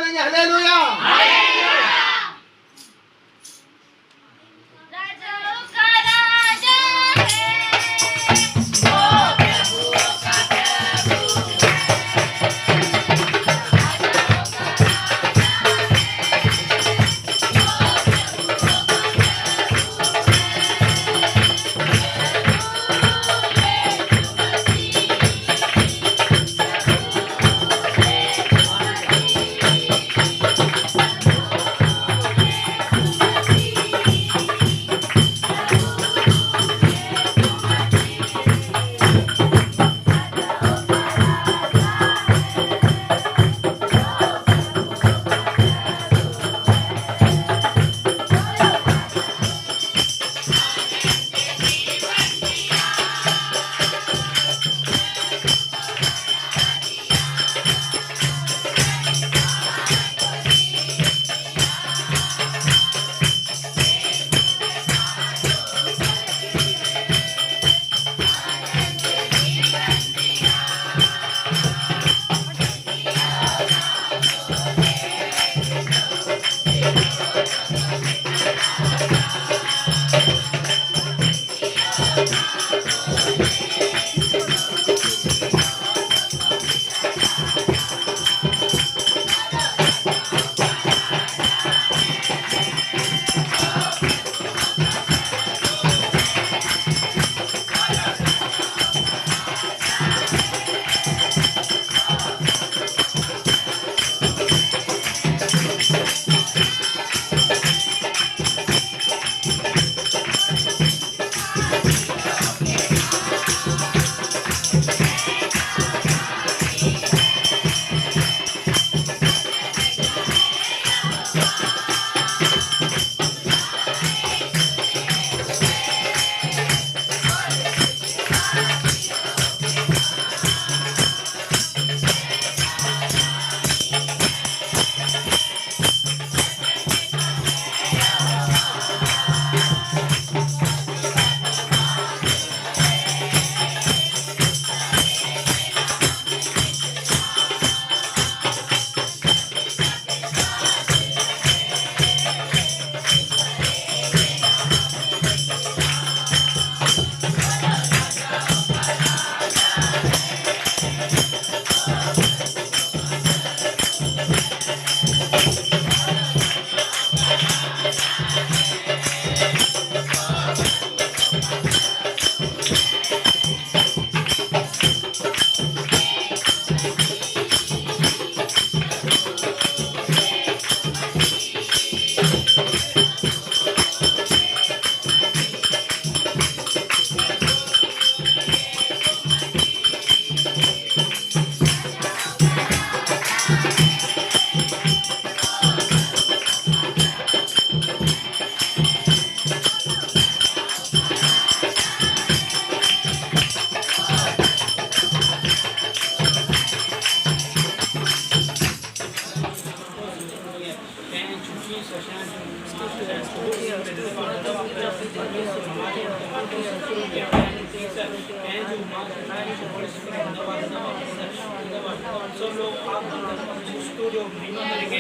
बोलेंगे हालेलुया। सब लोग आप स्टूडियो करेंगे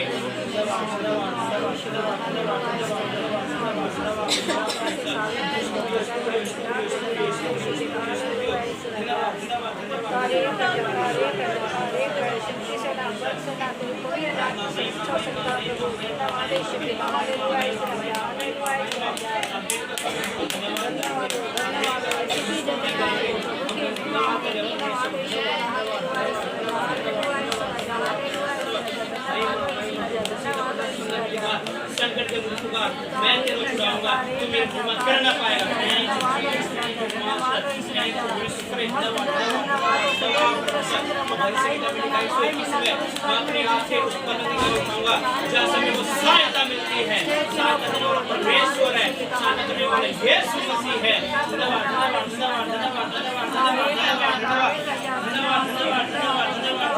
संकट के मुक्त का मैं तेरे छुड़ाऊंगा तू मेरे ऊपर कर ना पाएगा जैसा मेरे को सहायता मिलती है सहायता देने वाला परमेश्वर है सहायता देने वाला यीशु मसीह है धन्यवाद धन्यवाद धन्यवाद धन्यवाद धन्यवाद धन्यवाद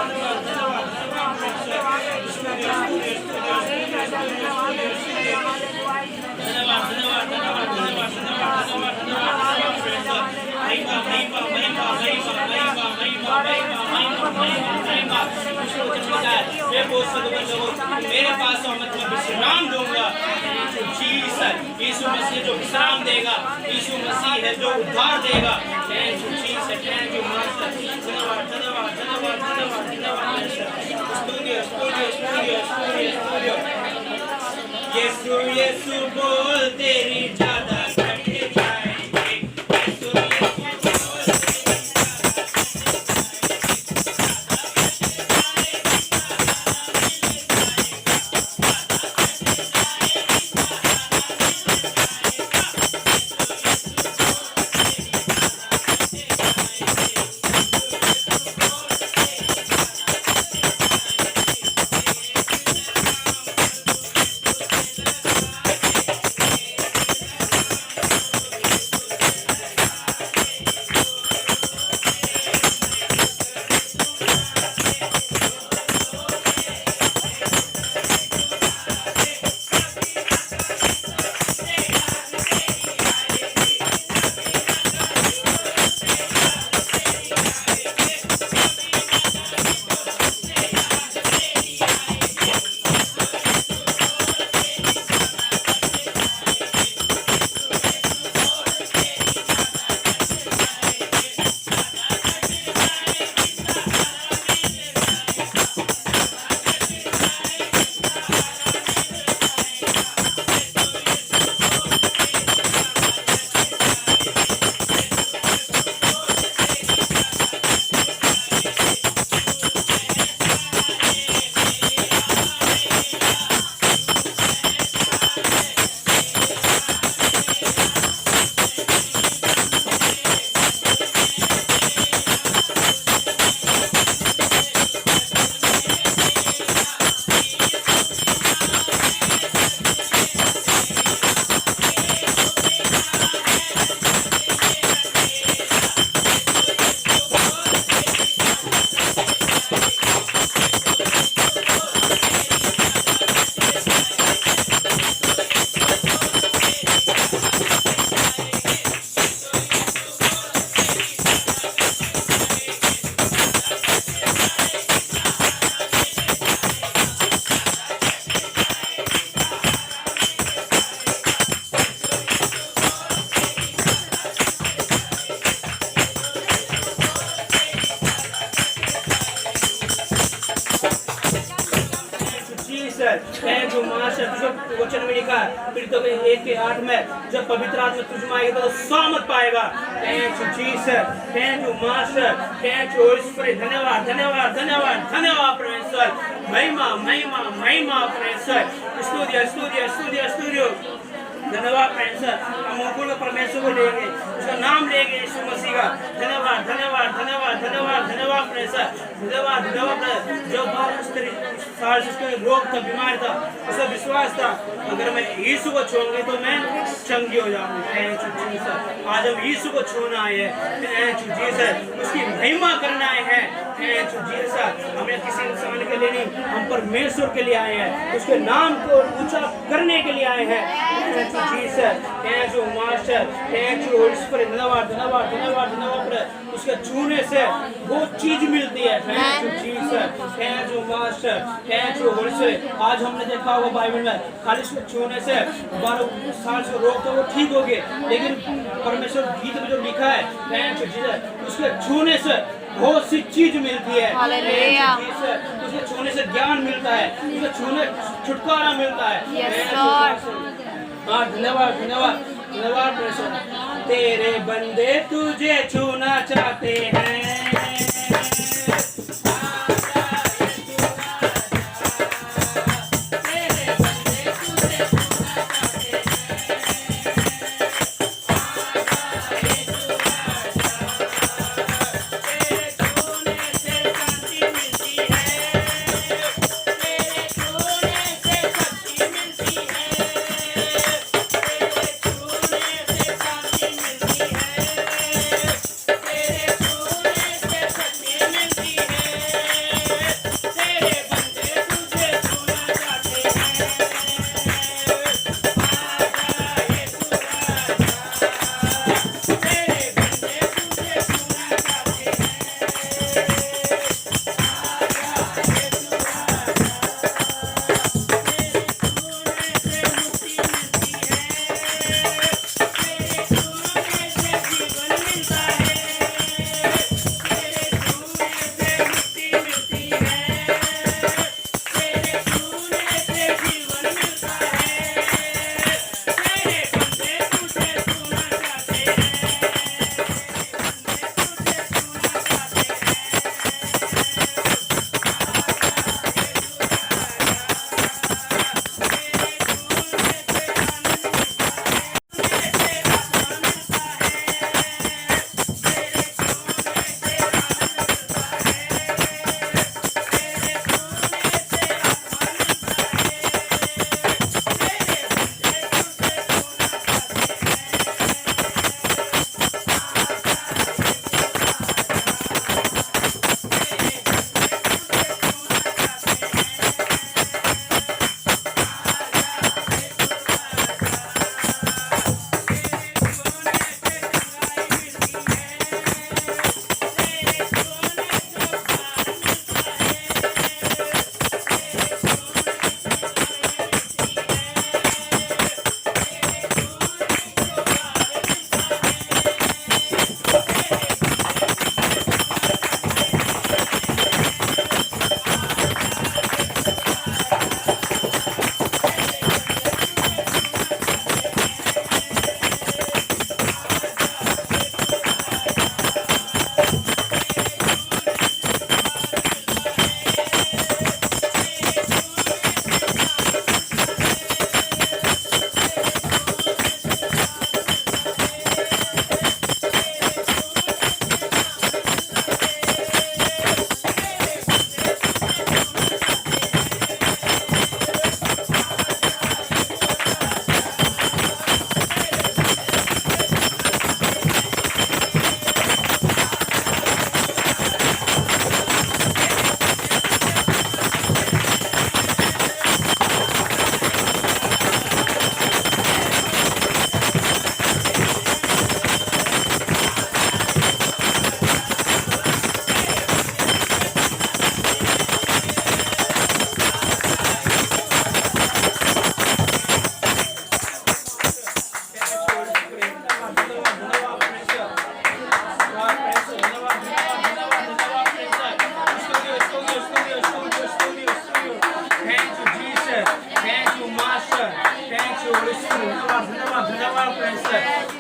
मैं बहुत सदवन लोगों मेरे पास आओ, मैं तुम्हें विश्राम दूंगा। यीशु मसीह जो विश्राम देगा, यीशु मसीह है जो उद्धार देगा। Thank you Jesus, thank you master. धन्यवाद धन्यवाद धन्यवाद धन्यवाद धन्यवाद। Studio studio studio studio studio. यीशु यीशु बोल तेरी ज्यादा घट जाएंगे। यीशु जो मास्टर वचन में लिखा है फिर तो 1:8 में जब पवित्र आत्मा तुझ में आएगा तो सामर्थ पाएगा। Thank you Jesus, thank you master, thank you Holi spirit. धन्यवाद धन्यवाद धन्यवाद धन्यवाद परमेश्वर। महिमा महिमा महिमा परमेश्वर। Studio studio studio studio. धन्यवाद परमेश्वर। हम मुकुल परमेश्वर को लेंगे, उसका नाम लेंगे यीशु मसीह का। धन्यवाद धन्यवाद धन्यवाद धन्यवाद धन्यवाद परमेश्वर। धन्यवाद धन्यवाद। जो 12 साल से उसका रोग था, बीमार था, उसका विश्वास था अगर मैं यीशु को छूऊंगी तो मैं चंगी हो जाऊंगी। Thank you Jesus. आज हम यीशु को छूना आए हैं। Thank you Jesus. उसकी महिमा करना आए हैं। Thank you Jesus. हमें किसी इंसान के लिए नहीं, हम परमेश्वर के लिए आए हैं, उसके नाम को ऊंचा करने के लिए आए हैं। Thank you Jesus, thank you master, thank you Holi spirit. धन्यवाद धन्यवाद धन्यवाद धन्यवाद। उसके छूने से बहुत चीज मिलती है। Thank you Jesus, thank you master, thank you Holi spirit. आज हमने देखा होगा बाइबल में खाली उसके छूने से 12 साल से रोग तो वो ठीक हो गए, लेकिन परमेश्वर गीत में जो लिखा है थैंक यू जीसस, उसके छूने से बहुत सी चीज मिलती है। उसके छूने से ज्ञान मिलता है, उसके छूने छुटकारा मिलता है। धन्यवाद धन्यवाद धन्यवाद परमेश्वर। तेरे बंदे तुझे छूना चाहते हैं।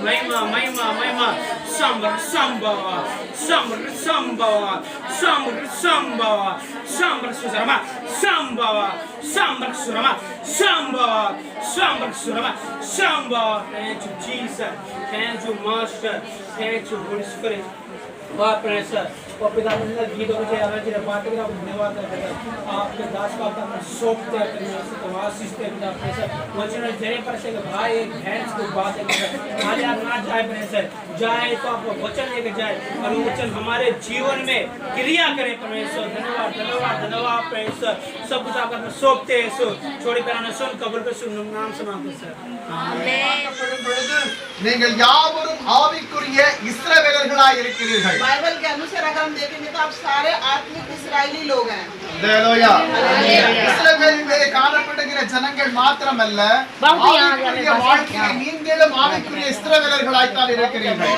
महिमा महिमा महिमा समर संभव समर संभव समर संभव समर सुरमा संभव समर सुरमा संभव समर सुरमा संभव Thank you Jesus, thank you Master, thank you Holy Spirit. वाह प्रेसर और पिता ने गीतों को जय आराधना बात करके आपको धन्यवाद करते हैं आपके दास का अपना सोचते हैं तो वासिष्ठ पिता प्रेसर वचन तेरे पर से भाई एक भैंस को बात करते आज आप ना जाए प्रेसर जाए तो आपको वचन लेके जाए और वो वचन हमारे जीवन में क्रिया करे परमेश्वर धन्यवाद धन्यवाद धन्यवाद प्रेसर सब कुछ आप अपना सोचते हैं सो छोड़ी कराना सुन कबूल कर सुन नाम समाप्त सर நீங்கள் யாவரும் ஆவிக்குரிய இஸ்ரவேலர்களாய் இருக்கிறீர்கள் बाइबल के अनुसार अगर हम देखेंगे तो आप सारे आत्मिक इस्राएली लोग हैं ஹalleluya இஸ்ரவேலிலே காணப்படுகிற ஜனங்கள் மாத்திரமல்ல ஆவிக்குரிய வாழ்க்கையில் நீங்களும் ஆவிக்குரிய இஸ்ரவேலர்களாய் தான் இருக்கிறீர்கள்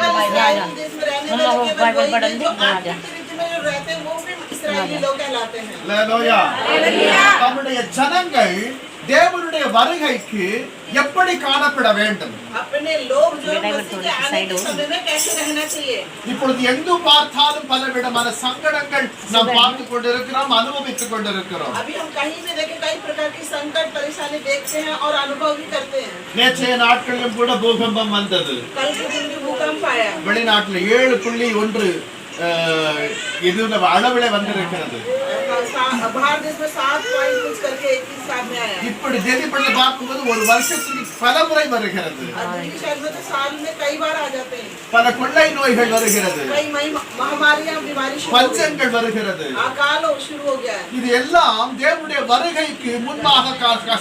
ஹalleluya நம்முடைய ஜனங்கள் தேவனுடைய வருகைக்கு எப்படி காணப்பட வேண்டும் अपने लोग जो मसीह के आने के समय में कैसे रहना चाहिए இப்பொழுது எங்கு பார்த்தாலும் பலவிதமான சங்கடங்கள் நாம் பார்த்து கொண்டிருக்கிறோம் அனுபவித்துக் கொண்டிருக்கிறோம் अभी हम कहीं भी देखें कई प्रकार की संकट परेशानी देखते हैं और अनुभव भी करते हैं நேற்றைய நாட்களிலும் கூட பூகம்பம் வந்தது कल के दिन भी भूकंप आया வெளிநாட்டில் 7.1 இதுல அளவிலே வந்திருக்கிறது बाहर देश में 7 कुछ करके एक ही साथ में आया இப்படி தினப்படி பார்க்கும்போது ஒரு வருஷத்துக்கு பலமுறை வருகிறது शहर में तो साल में कई बार आ जाते हैं பல கொள்ளை நோய்கள் வருகிறது कई महामारियां बीमारी शुरू பஞ்சங்கள் வருகிறது अकाल शुरू हो गया இது எல்லாம் தேவனுடைய வருகைக்கு முன்பாக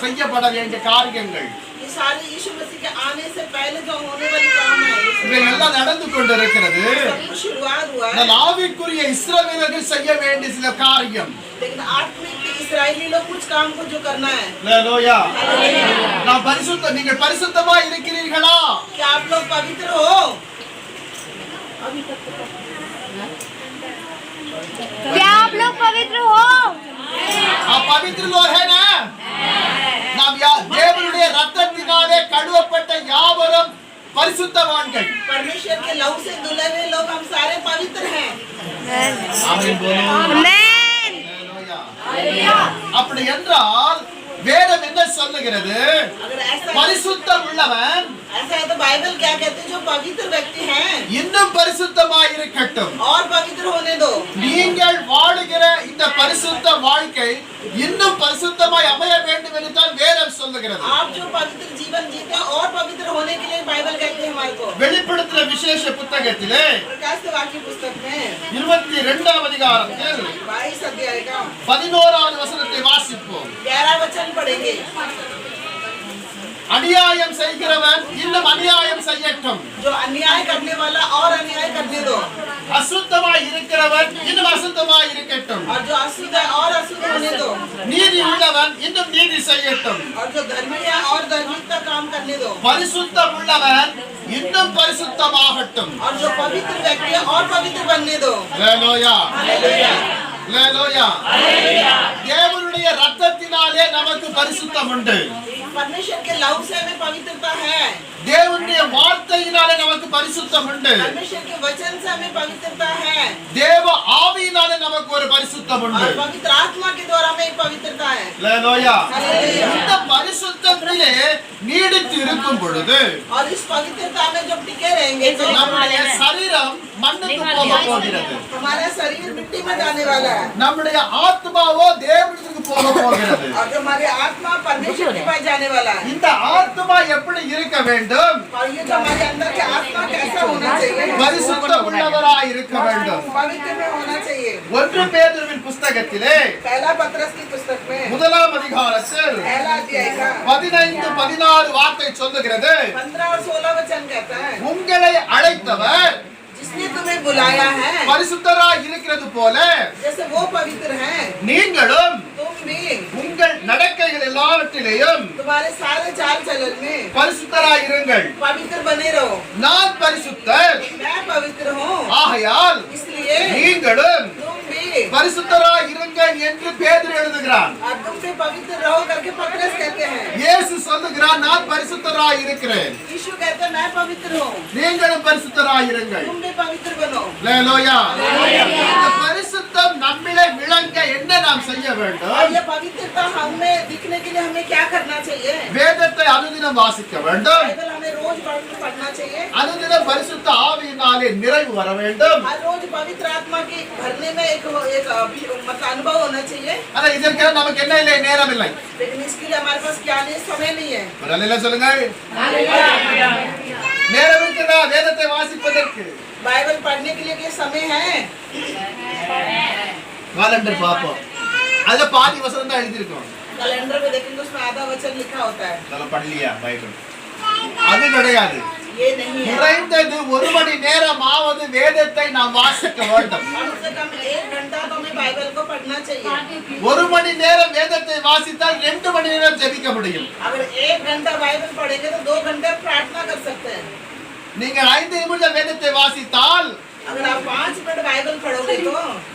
செய்யப்பட வேண்டிய காரியங்கள் ये सारे यीशु मसीह के आने से पहले जो होने वाली काम है இவையெல்லாம் நடந்து கொண்டிருக்கிறது शुरुआत हुआ है நான் ஆவிக்குரிய இஸ்ரவேலர்கள் செய்ய வேண்டிய சில காரியம் लेकिन आत्मिक इस्राएली लोग कुछ काम को जो करना है ஹalleluya நான் பரிசுத்த நீங்கள் பரிசுத்தமா இருக்கிறீர்களா क्या आप लोग पवित्र हो क्या आप लोग पवित्र हो आप पवित्र लोग है ना நாம் தேவனுடைய இரத்தத்தினாலே கழுவப்பட்ட யாவரும் பரிசுத்தவான்கள் परमेश्वर के लहू से धुले हुए लोग हम सारे पवित्र हैं ஆமென் बोलो आमेन ஹalleluya அப்படி என்றால் வேதம் என்ன சொல்லுகிறது अगर ऐसा பரிசுத்தம் உள்ளவன் ऐसा है तो बाइबल क्या कहते हैं जो पवित्र व्यक्ति हैं இன்னும் பரிசுத்தமாய் இருக்கட்டும் और पवित्र होने दो நீங்கள் வாழுகிற இந்த பரிசுத்த வாழ்க்கை இன்னும் பரிசுத்தமாய் அமைய வேண்டும் என்று தான் வேதம் சொல்லுகிறது आप जो पवित्र जीवन जीते हैं और पवित्र होने के लिए बाइबल कहते हैं हमारे को வெளிப்படுத்தின விசேஷ புத்தகத்திலே प्रकाश के वाक्य पुस्तक में 22ஆம் அதிகாரத்தில் 22 अध्याय का 11வது வசனத்தை வாசிப்போம் 11 वचन पढ़ेंगे அநியாயம் செய்கிறவன் இன்னும் அநியாயம் செய்யட்டும் जो अन्याय करने वाला और अन्याय करने दो அசுத்தமாய் இருக்கிறவன் இன்னும் அசுத்தமாய் இருக்கட்டும் और जो अशुद्ध है और अशुद्ध होने दो நீதி உள்ளவன் இன்னும் நீதி செய்யட்டும் और जो धर्मी है और धार्मिकता काम करने दो பரிசுத்தம் உள்ளவன் இன்னும் பரிசுத்தமாகட்டும் और जो पवित्र व्यक्ति है और पवित्र बनने दो ஹalleluya हालेलुया ஹalleluya தேவனுடைய இரத்தத்தினாலே நமக்கு பரிசுத்தம் உண்டு परमेश्वर के लहू से हमें पवित्रता है தேவனுடைய வார்த்தையினாலே நமக்கு பரிசுத்தம் உண்டு परमेश्वर के वचन से हमें पवित्रता है தேவ ஆவியினாலே நமக்கு ஒரு பரிசுத்தம் உண்டு और पवित्र आत्मा के द्वारा हमें पवित्रता है ஹalleluya हालेलुया இந்த பரிசுத்தத்திலே நீடித்து இருக்கும் பொழுது और इस पवित्रता में जब टिके रहेंगे तो நம்முடைய சரீரம் மண்ணுக்கு போக போகிறது हमारा शरीर मिट्टी में जाने वाला है நம்முடைய ஆத்மாவோ தேவனுக்கு போக போகிறது और जो हमारी आत्मा परमेश्वर के पास जाने वाला है இந்த ஆத்மா எப்படி இருக்க வேண்டும் और ये जो हमारे अंदर के आत्मा कैसा होना चाहिए பரிசுத்தம் உள்ளவராய் இருக்க வேண்டும் पवित्र में होना चाहिए 1 பேதுருவின் புத்தகத்திலே पहला पत्रस की पुस्तक में முதலாம் அதிகாரத்தில் पहला अध्याय का 15-16 வார்த்தை சொல்லுகிறது 15 और 16 वचन कहता है உங்களை அழைத்தவர் जिसने तुम्हें बुलाया है பரிசுத்தராய் இருக்கிறது போல जैसे वो पवित्र हैं நீங்களும் तुम भी உங்கள் நடக்கைகள் எல்லாவற்றிலேயும் तुम्हारे सारे चाल चलन में பரிசுத்தராய் இருங்கள் पवित्र बने रहो நான் பரிசுத்தர் मैं पवित्र हूँ ஆகையால் इसलिए நீங்களும் तुम भी பரிசுத்தராய் இருங்கள் என்று பேதுரு எழுதுகிறான் और तुम भी पवित्र रहो करके पत्रस कहते हैं இயேசு சொல்லுகிறான் நான் பரிசுத்தராய் இருக்கிறேன் यीशु कहते हैं मैं पवित्र हूँ, நீங்களும் பரிசுத்தராயிருங்கள். तुम भी पवित्र बनो। அல்லேலூயா. இந்த பரிசுத்தம் நம்மிலே விளங்க என்ன நாம் செய்ய வேண்டும்? और ये पवित्रता हमें दिखने के लिए हमें क्या करना चाहिए? வேதத்தை அனுதினம் வாசிக்க வேண்டும். बाइबल हमें रोज पढ़ना चाहिए। அனுதினம் பரிசுத்த ஆவியினாலே நிறைவு வர வேண்டும். हर रोज पवित्र आत्मा के भरने में एक मतलब अनुभव होना चाहिए। ஆனா இதற்கு நமக்கு என்ன இல்லை, நேரம் இல்லை. लेकिन इसके लिए हमारे पास क्या नहीं, समय नहीं है। ஒரு அல்லேலூயா சொல்லுங்க. நேரம் இருக்குதா வேதத்தை வாசிப்பதற்கு? बाइबल पढ़ने के लिए क्या समय है? காலண்டர் பாப்போம். அதுல பாதி வசனம் தான் எழுதி இருக்கும். कैलेंडर में देखेंगे उसमें आधा वचन लिखा होता है। அதெல்லாம் பள்ளியா பைபிள்? அது கிடையாது. ये नहीं है। குறைந்தது ஒரு மணி நேரமாவது வேதத்தை நாம் வாசிக்க வேண்டும். कम से कम 1 घंटा तो हमें बाइबल को पढ़ना चाहिए। ஒரு மணி நேரம் வேதத்தை வாசித்தால் 2 மணி நேரம் ஜெபிக்க முடியும். अगर 1 घंटा बाइबल पढ़ेंगे तो 2 घंटे प्रार्थना कर सकते हैं। நீங்கள் 5 நிமிடம் வேதத்தை வாசித்தால் अगर आप 5 मिनट बाइबल पढ़ोगे तो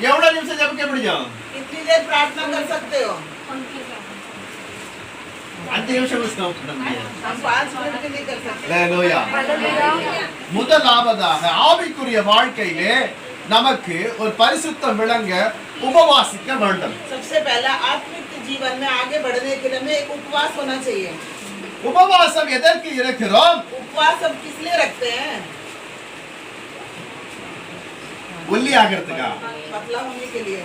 எவ்வளவு நிமிஷம் ஜெபிக்க முடியும்? कितनी देर प्रार्थना कर सकते हो? 5 நிமிஷம் ஸ்டாப் பண்ண முடியாது. हम 5 मिनट के लिए कर सकते அல்லேலூயா. முதலாவதாக ஆவிக்குரிய வாழ்க்கையிலே நமக்கு ஒரு பரிசுத்தம் விளங்க உபவாசிக்க வேண்டும். हैं। सबसे पहला आत्मिक जीवन में आगे बढ़ने के लिए हमें एक उपवास होना चाहिए। உபவாசம் எதற்கு இருக்கிறோம்? उपवास हम किस लिए रखते हैं? ஒல்லி ஆகிறதுக்கா? पतला होने के लिए।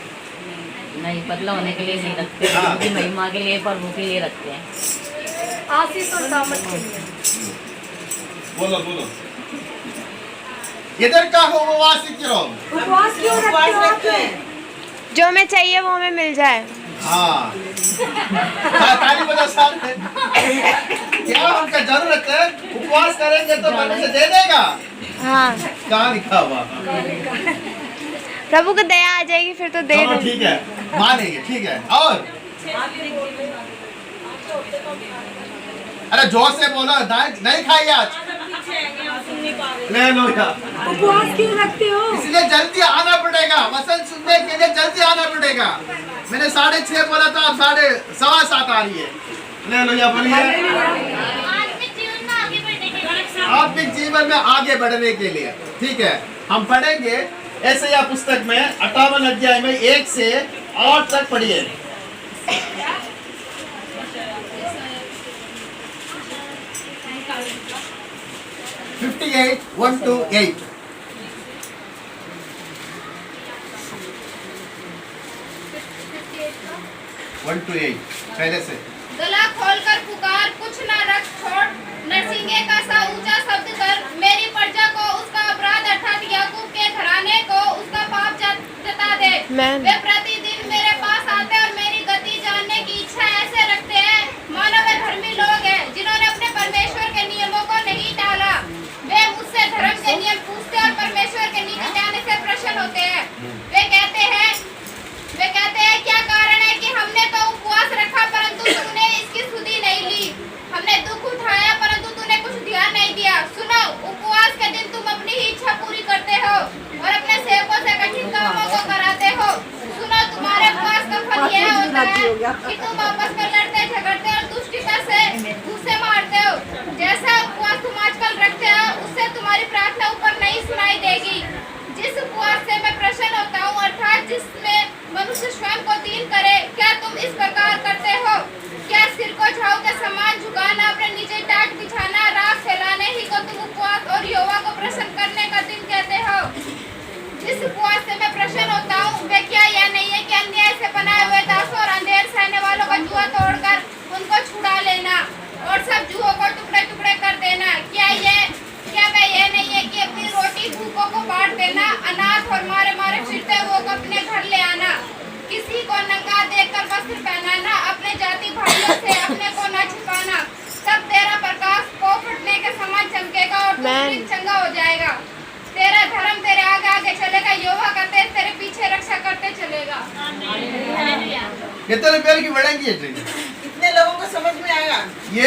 नहीं, पतला होने के लिए नहीं रखते, हाँ। उनकी महिमा के लिए, प्रभु के लिए रखते हैं। आशीष और दामद के लिए। बोलो बोलो. எதற்காக உபவாசிக்கிறோம்? उपवास क्यों उपवास रखते रखते हो? हैं। जो हमें चाहिए वो हमें मिल जाए। हाँ. ताली बजाओ साथ में. क्या हमका जरूरत है? उपवास करेंगे तो परमेश्वर दे देगा. हाँ, कहाँ लिखा हुआ? प्रभु को दया आ जाएगी फिर तो दे चलो देंगे। ठीक है, मानेंगे, ठीक है. और अरे जोर से बोलो, नहीं खाई आज. ले लो यार. उपवास क्यों रखते हो? इसलिए जल्दी आना पड़ेगा. वचन सुनने के लिए जल्दी आना पड़ेगा. मैंने 6:30 बोला था, अब 7:15 आ रही है. ले लो या बोलिए. आत्मिक जीवन में आगे बढ़ने के लिए, ठीक है, हम पढ़ेंगे यशायाह पुस्तक में 58 अध्याय में 1 से 8 तक पढ़िए. (58) 1 to 8. पहले से गला खोलकर पुकार, कुछ न रख छोड़, नरसिंगे का सा ऊंचा शब्द कर, मेरी प्रजा को उसका अपराध अर्थात याकूब के घराने को उसका पाप जता दे। वे प्रतिदिन मेरे पास आते और मेरी गति जानने की इच्छा ऐसे रखते हैं मानो वे धर्मी लोग हैं जिन्होंने अपने परमेश्वर के नियमों को नहीं टाला। वे मुझसे धर्म के नियम पूछते और परमेश्वर के निकट जाने से प्रसन्न होते हैं। वे कहते हैं क्या कारण है कि हमने तो उपवास रखा परंतु तूने इसकी सुधि नहीं ली, हमने दुख उठाया परंतु तूने कुछ ध्यान नहीं दिया। सुनो, उपवास के दिन तुम अपनी ही इच्छा पूरी करते हो और अपने सेवकों से कठिन कामों को कराते हो। सुनो, तुम्हारे उपवास का फल यह होता है कि तुम आपस में लड़ते झगड़ते और दुष्टता से घूंसे मारते हो। जैसा उपवास तुम आजकल रखते हो उससे तुम्हारी प्रार्थना ऊपर नहीं सुनाई देगी। जिस उपवास से मैं प्रसन्न होता हूँ अर्थात जिसमें मनुष्य स्वयं को दीन करे, क्या तुम इस प्रकार करते हो? क्या सिर को झाऊ के समान झुकाना, अपने नीचे टाट बिछाना, राख फैलाने ही को तुम उपवास और यहोवा को प्रसन्न करने का दिन कहते हो? जिस उपवास से मैं प्रसन्न होता हूँ वे क्या यह नहीं है कि अन्याय से बनाए हुए दासों और अंधेर सहने वालों का जुआ तोड़कर उनको छुड़ा लेना और सब जुओं को टुकड़े टुकड़े कर देना? क्या वह यह नहीं है कि अपनी रोटी भूखों को बांट देना, अनाथ और मारे मारे फिरते हुए को अपने घर ले आना, किसी को नंगा देखकर वस्त्र पहनाना, अपने जाति भाइयों से अपने को न छिपाना? तब तेरा प्रकाश पौ फटने के समान चमकेगा और तू चंगा हो जाएगा। तेरा धर्म तेरे आगे आगे चलेगा, यहोवा का तेज तेरे पीछे रक्षा करते चलेगा। कितने पैर की बढ़ेंगी ये ट्रेन? कितने लोगों को समझ में आएगा?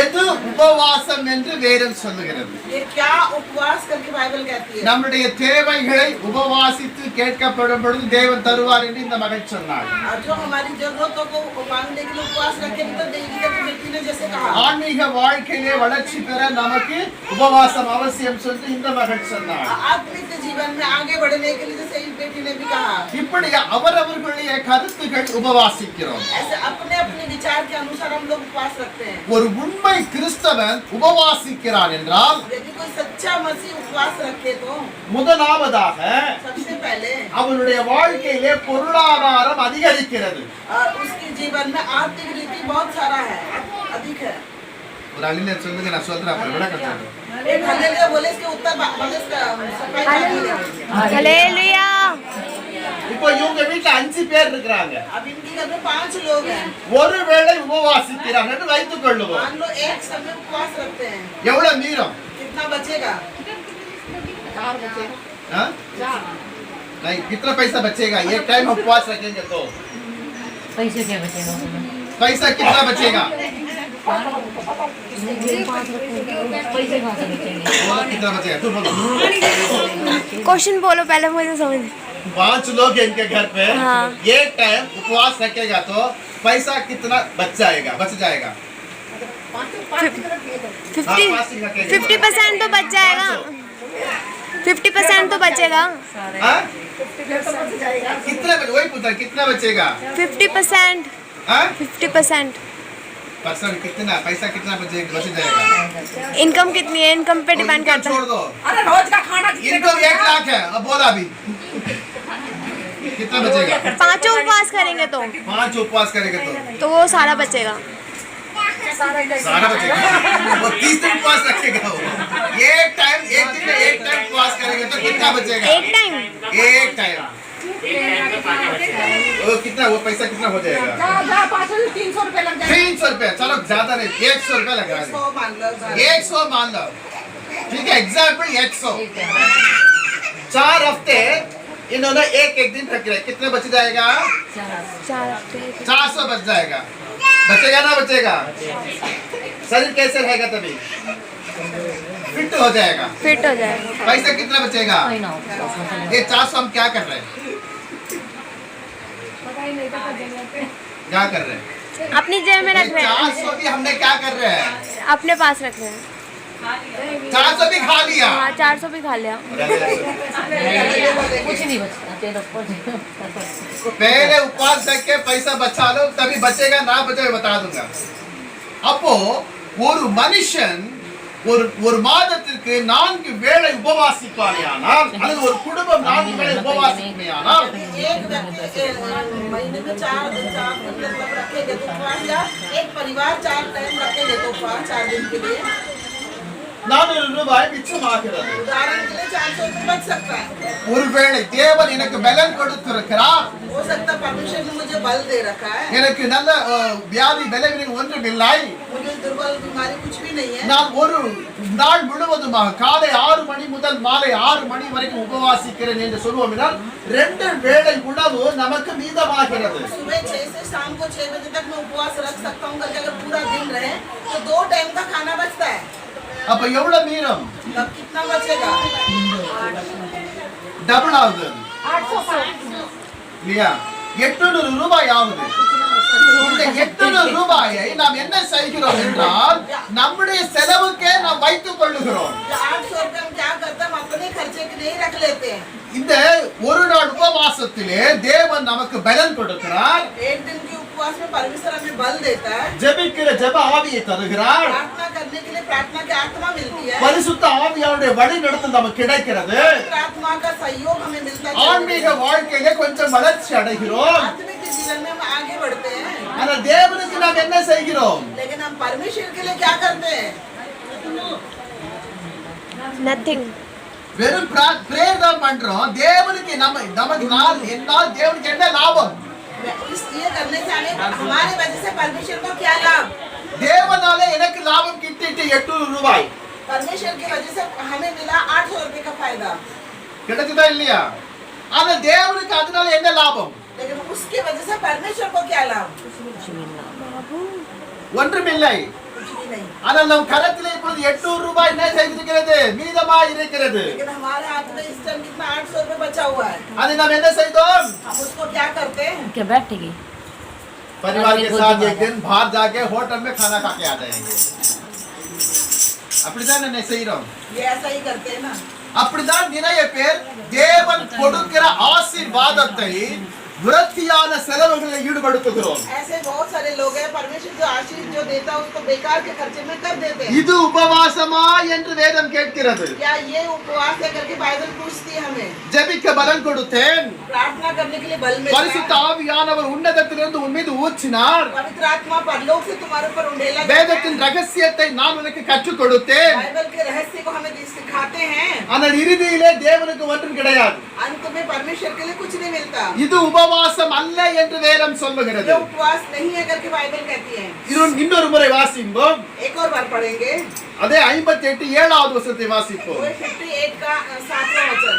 எது உபவாசம் என்று வேதம் சொல்லுகிறது? ये क्या उपवास करके बाइबल कहती है? நம்முடைய தேவைகளை உபவாசித்து கேட்கப்படும் பொழுது தேவன் தருவார் என்று இந்த மகள் சொன்னார். और जो हमारी जरूरतों को मांगने के लिए उपवास रखे तो देगी करके बेटी ने जैसे कहा। ஆன்மீக வாழ்க்கையிலே வளர்ச்சி பெற நமக்கு உபவாசம் அவசியம் சொல்லி இந்த மகள் சொன்னார். आत्मिक जीवन में आगे बढ़ने के लिए जैसे इस बेटी ने भी कहा। இப்படி அவரவர்களுடைய கருத்துக்கள் உபவாசிக்கிறோம். ऐसे अपने अपने विचार के अनुसार हम लोग उपवास रखते हैं। ஒரு உண்மை கிறிஸ்தவன் உபவாசிக்கிறான் என்றால் यदि कोई सच्चा मसीह उपवास रखे तो முதலாவதாக सबसे पहले அவனுடைய வாழ்க்கையிலே பொருளாதாரம் அதிகரிக்கிறது. और उसके जीवन में आर्थिक रीति बहुत सारा है, अधिक है। ஒரு அழில சொல்லுங்க, நான் சொல்றேன் அப்புறம் விளக்கம் சொல்றேன். एक हालेलुया बोले इसके उत्तर बोले इसका सफाई बोले। हालेलुया। இப்போ இவங்க வீட்ல 5 பேர் இருக்காங்க. अब इनके घर में 5 लोग हैं। ஒருவேளை உபவாசிக்கிறாங்க என்று வைத்துக் கொள்ளுவோம். मान लो एक समय उपवास रखते हैं, எவ்வளவு மீறும்? कितना बचेगा? 4 बचेगा। हाँ? नहीं, कितना पैसा बचेगा? एक टाइम उपवास रखेंगे तो पैसे क्या बचेगा उसमें? पैसा कितना बचेगा? पैसे कहाँ से बचेंगे? बोलो कितना बचेगा? तू बोलो। क्वेश्चन बोलो पहले, मुझे समझ। 5 लोग हैं इनके घर पे। हाँ। एक टाइम उपवास रखेगा तो पैसा कितना बच जाएगा? हाँ, 50% तो बच जाएगा। 50% तो बचेगा। हाँ? कितना वही पूछा, कितना बचेगा? 50%। हाँ? 50%। परसेंट कितना पैसा कितना बच जाएगा? इनकम कितनी है, इनकम पे डिपेंड इनकम करता है। छोड़ दो। अरे रोज का खाना इनकम 1 लाख है, अब बोला अभी कितना बचेगा? 5 उपवास करेंगे तो 5 उपवास करेंगे तो वो सारा बचेगा। सारा बचेगा। वो 30 दिन उपवास रखेगा वो। एक दिन में एक टाइम उपवास करेंगे तो कितना बचेगा? एक टाइम। एक टाइम वो कितना, वो पैसा कितना हो जाएगा? 300 रुपए लग जाएगा। 300 रुपए, चलो ज्यादा नहीं, 100 रुपए लगा दे। 100 मान लो। 100 मान लो, ठीक है, एग्जाम्पल 100। 4 हफ्ते इन्होंने एक दिन रख रहे, कितने बच जाएगा? 400 बच जाएगा। बचेगा ना बचेगा? शरीर कैसे रहेगा? तभी फिट हो जाएगा। फिट हो जाएगा। पैसा कितना बचेगा? कोई ना उपवास में चले ये 400 हम क्या कर रहे हैं? क्या कर रहे हैं? अपनी जेब में रख रहे हैं, 400 भी हमने क्या कर रहे हैं? अपने पास रख रहे हैं। 400 भी खा लिया। हाँ, 400 भी खा लिया। कुछ नहीं बचता तेरे ऊपर। पहले उपवास रख के पैसा बचा लो, तभी बचेगा ना बचेगा बता दूंगा। அப்போ ஒரு மனுஷன் ஒரு மாதத்திற்கு 4 வேளை உபவாசிப்பானேயானால் அல்லது ஒரு குடும்பம் 4 வேளை உபவாசிப்பானேயானால் एक व्यक्ति महीने में 4 दिन मतलब रखेंगे तो उपवास, या एक परिवार 4 टाइम रखेंगे तो उपवास 4 दिन के लिए 400 ரூபாய் மிச்சமாகிறது. उदाहरण के लिए 400 रुपए बच सकता है। ஒருவேளை தேவன் எனக்கு பலன் கொடுத்திருக்கிறார், हो सकता है परमेश्वर ने मुझे बल दे रखा है, எனக்கு நல்ல வியாதி பலவீனம் ஒன்றுமில்லை, मुझे दुर्बल बीमारी कुछ भी नहीं है, நான் ஒரு நாள் முழுவதுமாக காலை 6 மணி முதல் மாலை 6 மணி வரைக்கும் உபவாசிக்கிறேன் என்று சொல்வோம் என்றால் 2 வேளை உணவு நமக்கு மீதமாகிறது. सुबह 6 से शाम को 6 बजे तक मैं उपवास रख सकता हूँ करके अगर पूरा दिन रहे तो 2 टाइम का खाना बचता है। அப்ப எவ்வளவு மீறும்? तब कितना बचेगा? டபுள் ஆகுது 800 இல்லையா? 800 ரூபாய் ஆகுது. இந்த 800 ரூபாயை நாம் என்ன செய்கிறோம் என்றால் நம்முடைய செலவுக்கே நாம் வைத்துக் கொள்ளுகிறோம். 800 रुपए हम क्या करते हैं, हम अपने खर्चे के लिए रख लेते हैं। இந்த ஒரு நாள் உபவாசத்திலே தேவன் நமக்கு பலன் கொடுக்கிறார். एक दिन के उपवास में परमेश्वर हमें बल देता है, ஜெபிக்கிற ஜெப ஆவியை தருகிறார். प्रार्थना करने के लिए प्रार्थना की आत्मा मिलती है, பரிசுத்த ஆவியாருடைய வழி நடத்தல் நமக்கு கிடைக்கிறது. आत्मा का सहयोग हमें मिलता है, ஆன்மீக வாழ்க்கையிலே கொஞ்சம் வளர்ச்சி அடைகிறோம். आत्मिक जीवन में हम आगे बढ़ते हैं। ஆனா தேவனுக்கு நாம் என்ன செய்கிறோம்? लेकिन हम परमेश्वर के लिए क्या करते हैं? नथिंग। வெறும் பிரேயர் தான் பண்றோம். தேவனுக்கு நமக்கு என்னால் தேவனுக்கு என்ன லாபம்? ये करने से हमारे वजह से परमेश्वर को क्या लाभ? தேவனாலே எனக்கு லாபம் கிட்டிட்டு 800 ரூபாய் परमेश्वर की वजह से हमें मिला 800 रुपए का फायदा, கிடைச்சதா இல்லையா? ஆனா தேவனுக்கு அதனால என்ன லாபம்? लेकिन उसकी वजह से परमेश्वर को क्या लाभ? ஒன்றுமில்லை. कुछ भी नहीं। ஆனால் நம் கரத்திலே இப்பொழுது 800 ரூபாய் என்ன செய்திருக்கிறது? மீதமாய் இருக்கிறது. लेकिन हमारे हाथ में इस टाइम कितना 800 रुपये बचा हुआ है। அதை நாம் என்ன செய்தோம்? हम उसको क्या करते हैं? क्या बैठेगी परिवार के साथ एक दिन बाहर जाके होटल में खाना खा के आ जाएंगे. அப்படிதான் என்ன செய்றோம்? ये ऐसा ही करते हैं ना। அப்படிதான் நிறைய பேர் தேவன் கொடுக்கிற ஆசீர்வாதத்தை விரத்தியான செலவுகளில் ஈடுபடுத்துகிறோம். ऐसे बहुत सारे लोग हैं, परमेश्वर जो आशीष जो देता है उसको बेकार के खर्चे में कर देते हैं। இது உபவாசமா என்று வேதம் கேட்கிறது. क्या ये उपवास है करके बाइबल पूछती है हमें। ஜெபிக்க பலன் கொடுத்தேன், प्रार्थना करने के लिए बल मिलता பரிசுத்த है। ஆவியானவர் உன்னதத்திலிருந்து உன் மீது ஊற்றினார். पवित्र आत्मा परलोक से तुम्हारे ऊपर उंडेला देता है। வேதத்தின் ரகசியத்தை நான் உனக்கு கற்றுக் கொடுத்தேன். बाइबल के रहस्य को हमें सिखाते हैं। ஆனால் இறுதியிலே தேவனுக்கு ஒன்றும் கிடையாது. अंत में परमेश्वर के लिए कुछ नहीं मिलता। இது உபவாசம் அல்ல என்று வேதம் சொல்லுகிறது. ये उपवास नहीं है करके बाइबल कहती है। இன்னொரு முறை வாசிப்போம். एक और बार पढ़ेंगे। அதே 58 7வது வசனத்தை வாசிப்போம். वो 58 का 7वां वचन।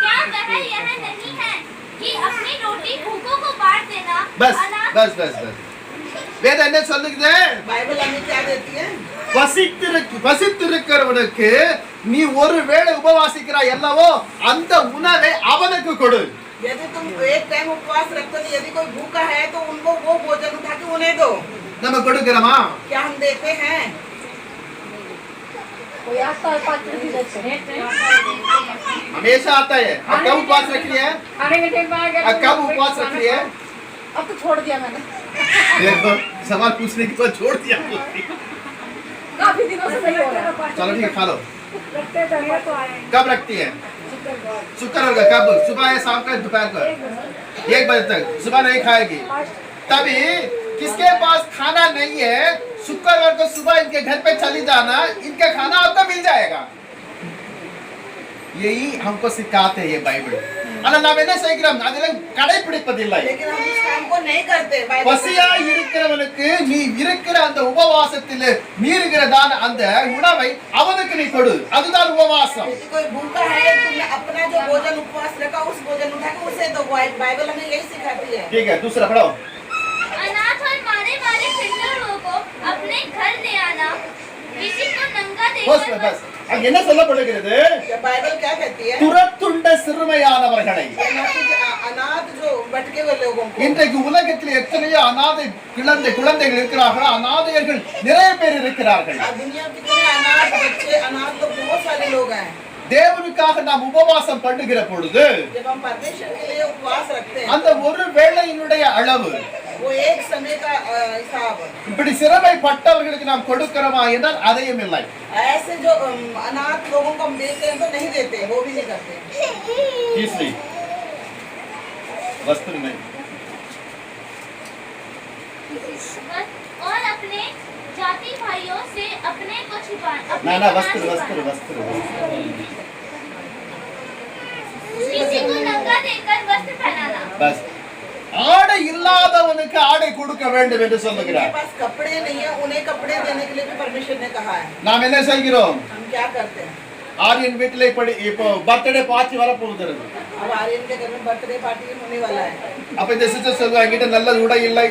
क्या वह यह नहीं है कि अपनी रोटी भूखों को बांट देना பஸ் अनाथ பஸ் பஸ் பஸ் வேதம் என்ன சொல்லுகிறது? बाइबल हमें क्या देती है? பசித்திருக்கிறவனுக்கு நீ ஒருவேளை உபவாசிக்கிறாய் அல்லவோ அந்த உணவை அவனுக்கு கொடு. यदि तुम एक टाइम उपवास रखते हो, यदि कोई भूखा है तो उनको वो भोजन उठा के उन्हें दो। நம்ம கொடுக்கிறோமா? क्या हम देते हैं? कोई आता है 5 रुपये देते हैं हमेशा आता है. अब कब उपवास रख रही है? खाने के टाइम में आ गया अब कब उपवास रख रही है? अब तो छोड़ दिया मैंने देखो सवाल पूछने के बाद छोड़ दिया. काफी दिनों से नहीं हो रहा चलो ठीक है, खा लो. रखते तो आए कब रखती है? शुक्रवार का. कब? सुबह या शाम का, दोपहर को? 1 बजे तक. सुबह नहीं खाएगी. तभी किसके पास खाना नहीं है, शुक्रवार को सुबह इनके घर पे चली जाना, इनका खाना आपको मिल जाएगा. यही हमको सिखाते हैं ये बाइबल. ஆனால் நாம் என்ன செய்கிறோம்? அதெல்லாம் கடைபிடிப்பதில்லை. लेकिन हम इस काम को नहीं करते। बाइबल பசியாய் இருக்கிறவனுக்கு நீ இருக்கிற அந்த உபவாசத்தில் மீறுகிறதான அந்த உணவை அவனுக்கு நீ கொடு. அதுதான் உபவாசம். यदि कोई भूखा है, तुमने अपना जो भोजन उपवास रखा उस भोजन उठा के उसे दो। बाइबल हमें यही सिखाती है। ठीक है, दूसरा पढ़ो. अनाथ और मारे मारे फिरलों को अपने घर ले आना, किसी को नंगा बस देखकर बस அங்க என்ன சொல்லப்படுகிறது? बाइबल क्या कहती है? துரத்துண்ட சிறுமையானவர்களை. अनाथ जो भटके हुए लोगों को। இன்றைக்கு உலகத்தில் எத்தனையோ அநாதை குழந்தைகள் இருக்கிறார்கள், அநாதையர்கள் நிறைய பேர் இருக்கிறார்கள். दुनिया में कितने अनाथ बच्चे, अनाथ लोग बहुत सारे लोग हैं। தேவனுக்காக நாம் உபவாசம் பண்ணுகிற பொழுது जब हम परमेश्वर के लिए उपवास रखते हैं, அந்த ஒரு வேளையினுடைய அளவு वो एक समय का हिसाब। இப்படி சிறுமைப்பட்டவர்களுக்கு நாம் கொடுக்கிறோமா என்றால் அதையும் இல்லை. ऐसे जो अनाथ लोगों को हम देते हैं तो नहीं देते, वो भी नहीं करते। तीसरी वस्त्र में और अपने जाति भाइयों से अपने को छिपाना, ना वस्त्र वस्त्र वस्त्र किसी को नंगा देकर वस्त्र पहनाना। बस ஆடை இல்லாதவனுக்கு ஆடை கொடுக்க வேண்டும் என்று சொல்லுகிறார். जिनके पास कपड़े नहीं है उन्हें कपड़े देने के लिए भी परमेश्वर ने कहा है। நாம் என்ன செய்கிறோம்? हम क्या करते हैं? ஆரியன் வீட்டிலே இப்போ பர்த்டே பார்ட்டி வர போகுது. अब आर्यन के घर में बर्थडे पार्टी होने वाला है। அப்ப இந்த சிஸ்டர் சொல்லுவாங்க என்கிட்ட நல்ல உடை இல்லை.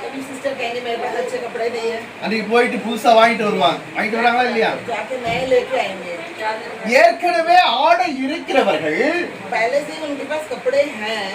तभी सिस्टर कहेंगे मेरे पास अच्छे कपड़े नहीं है। அன்னைக்கு போயிட்டு புதுசா வாங்கிட்டு வருவாங்க. வாங்கிட்டு வராங்களா இல்லையா? जाके नए लेके आएंगे। ஏற்கனவே ஆடை இருக்கிறவர்கள் पहले से ही उनके पास कपड़े हैं।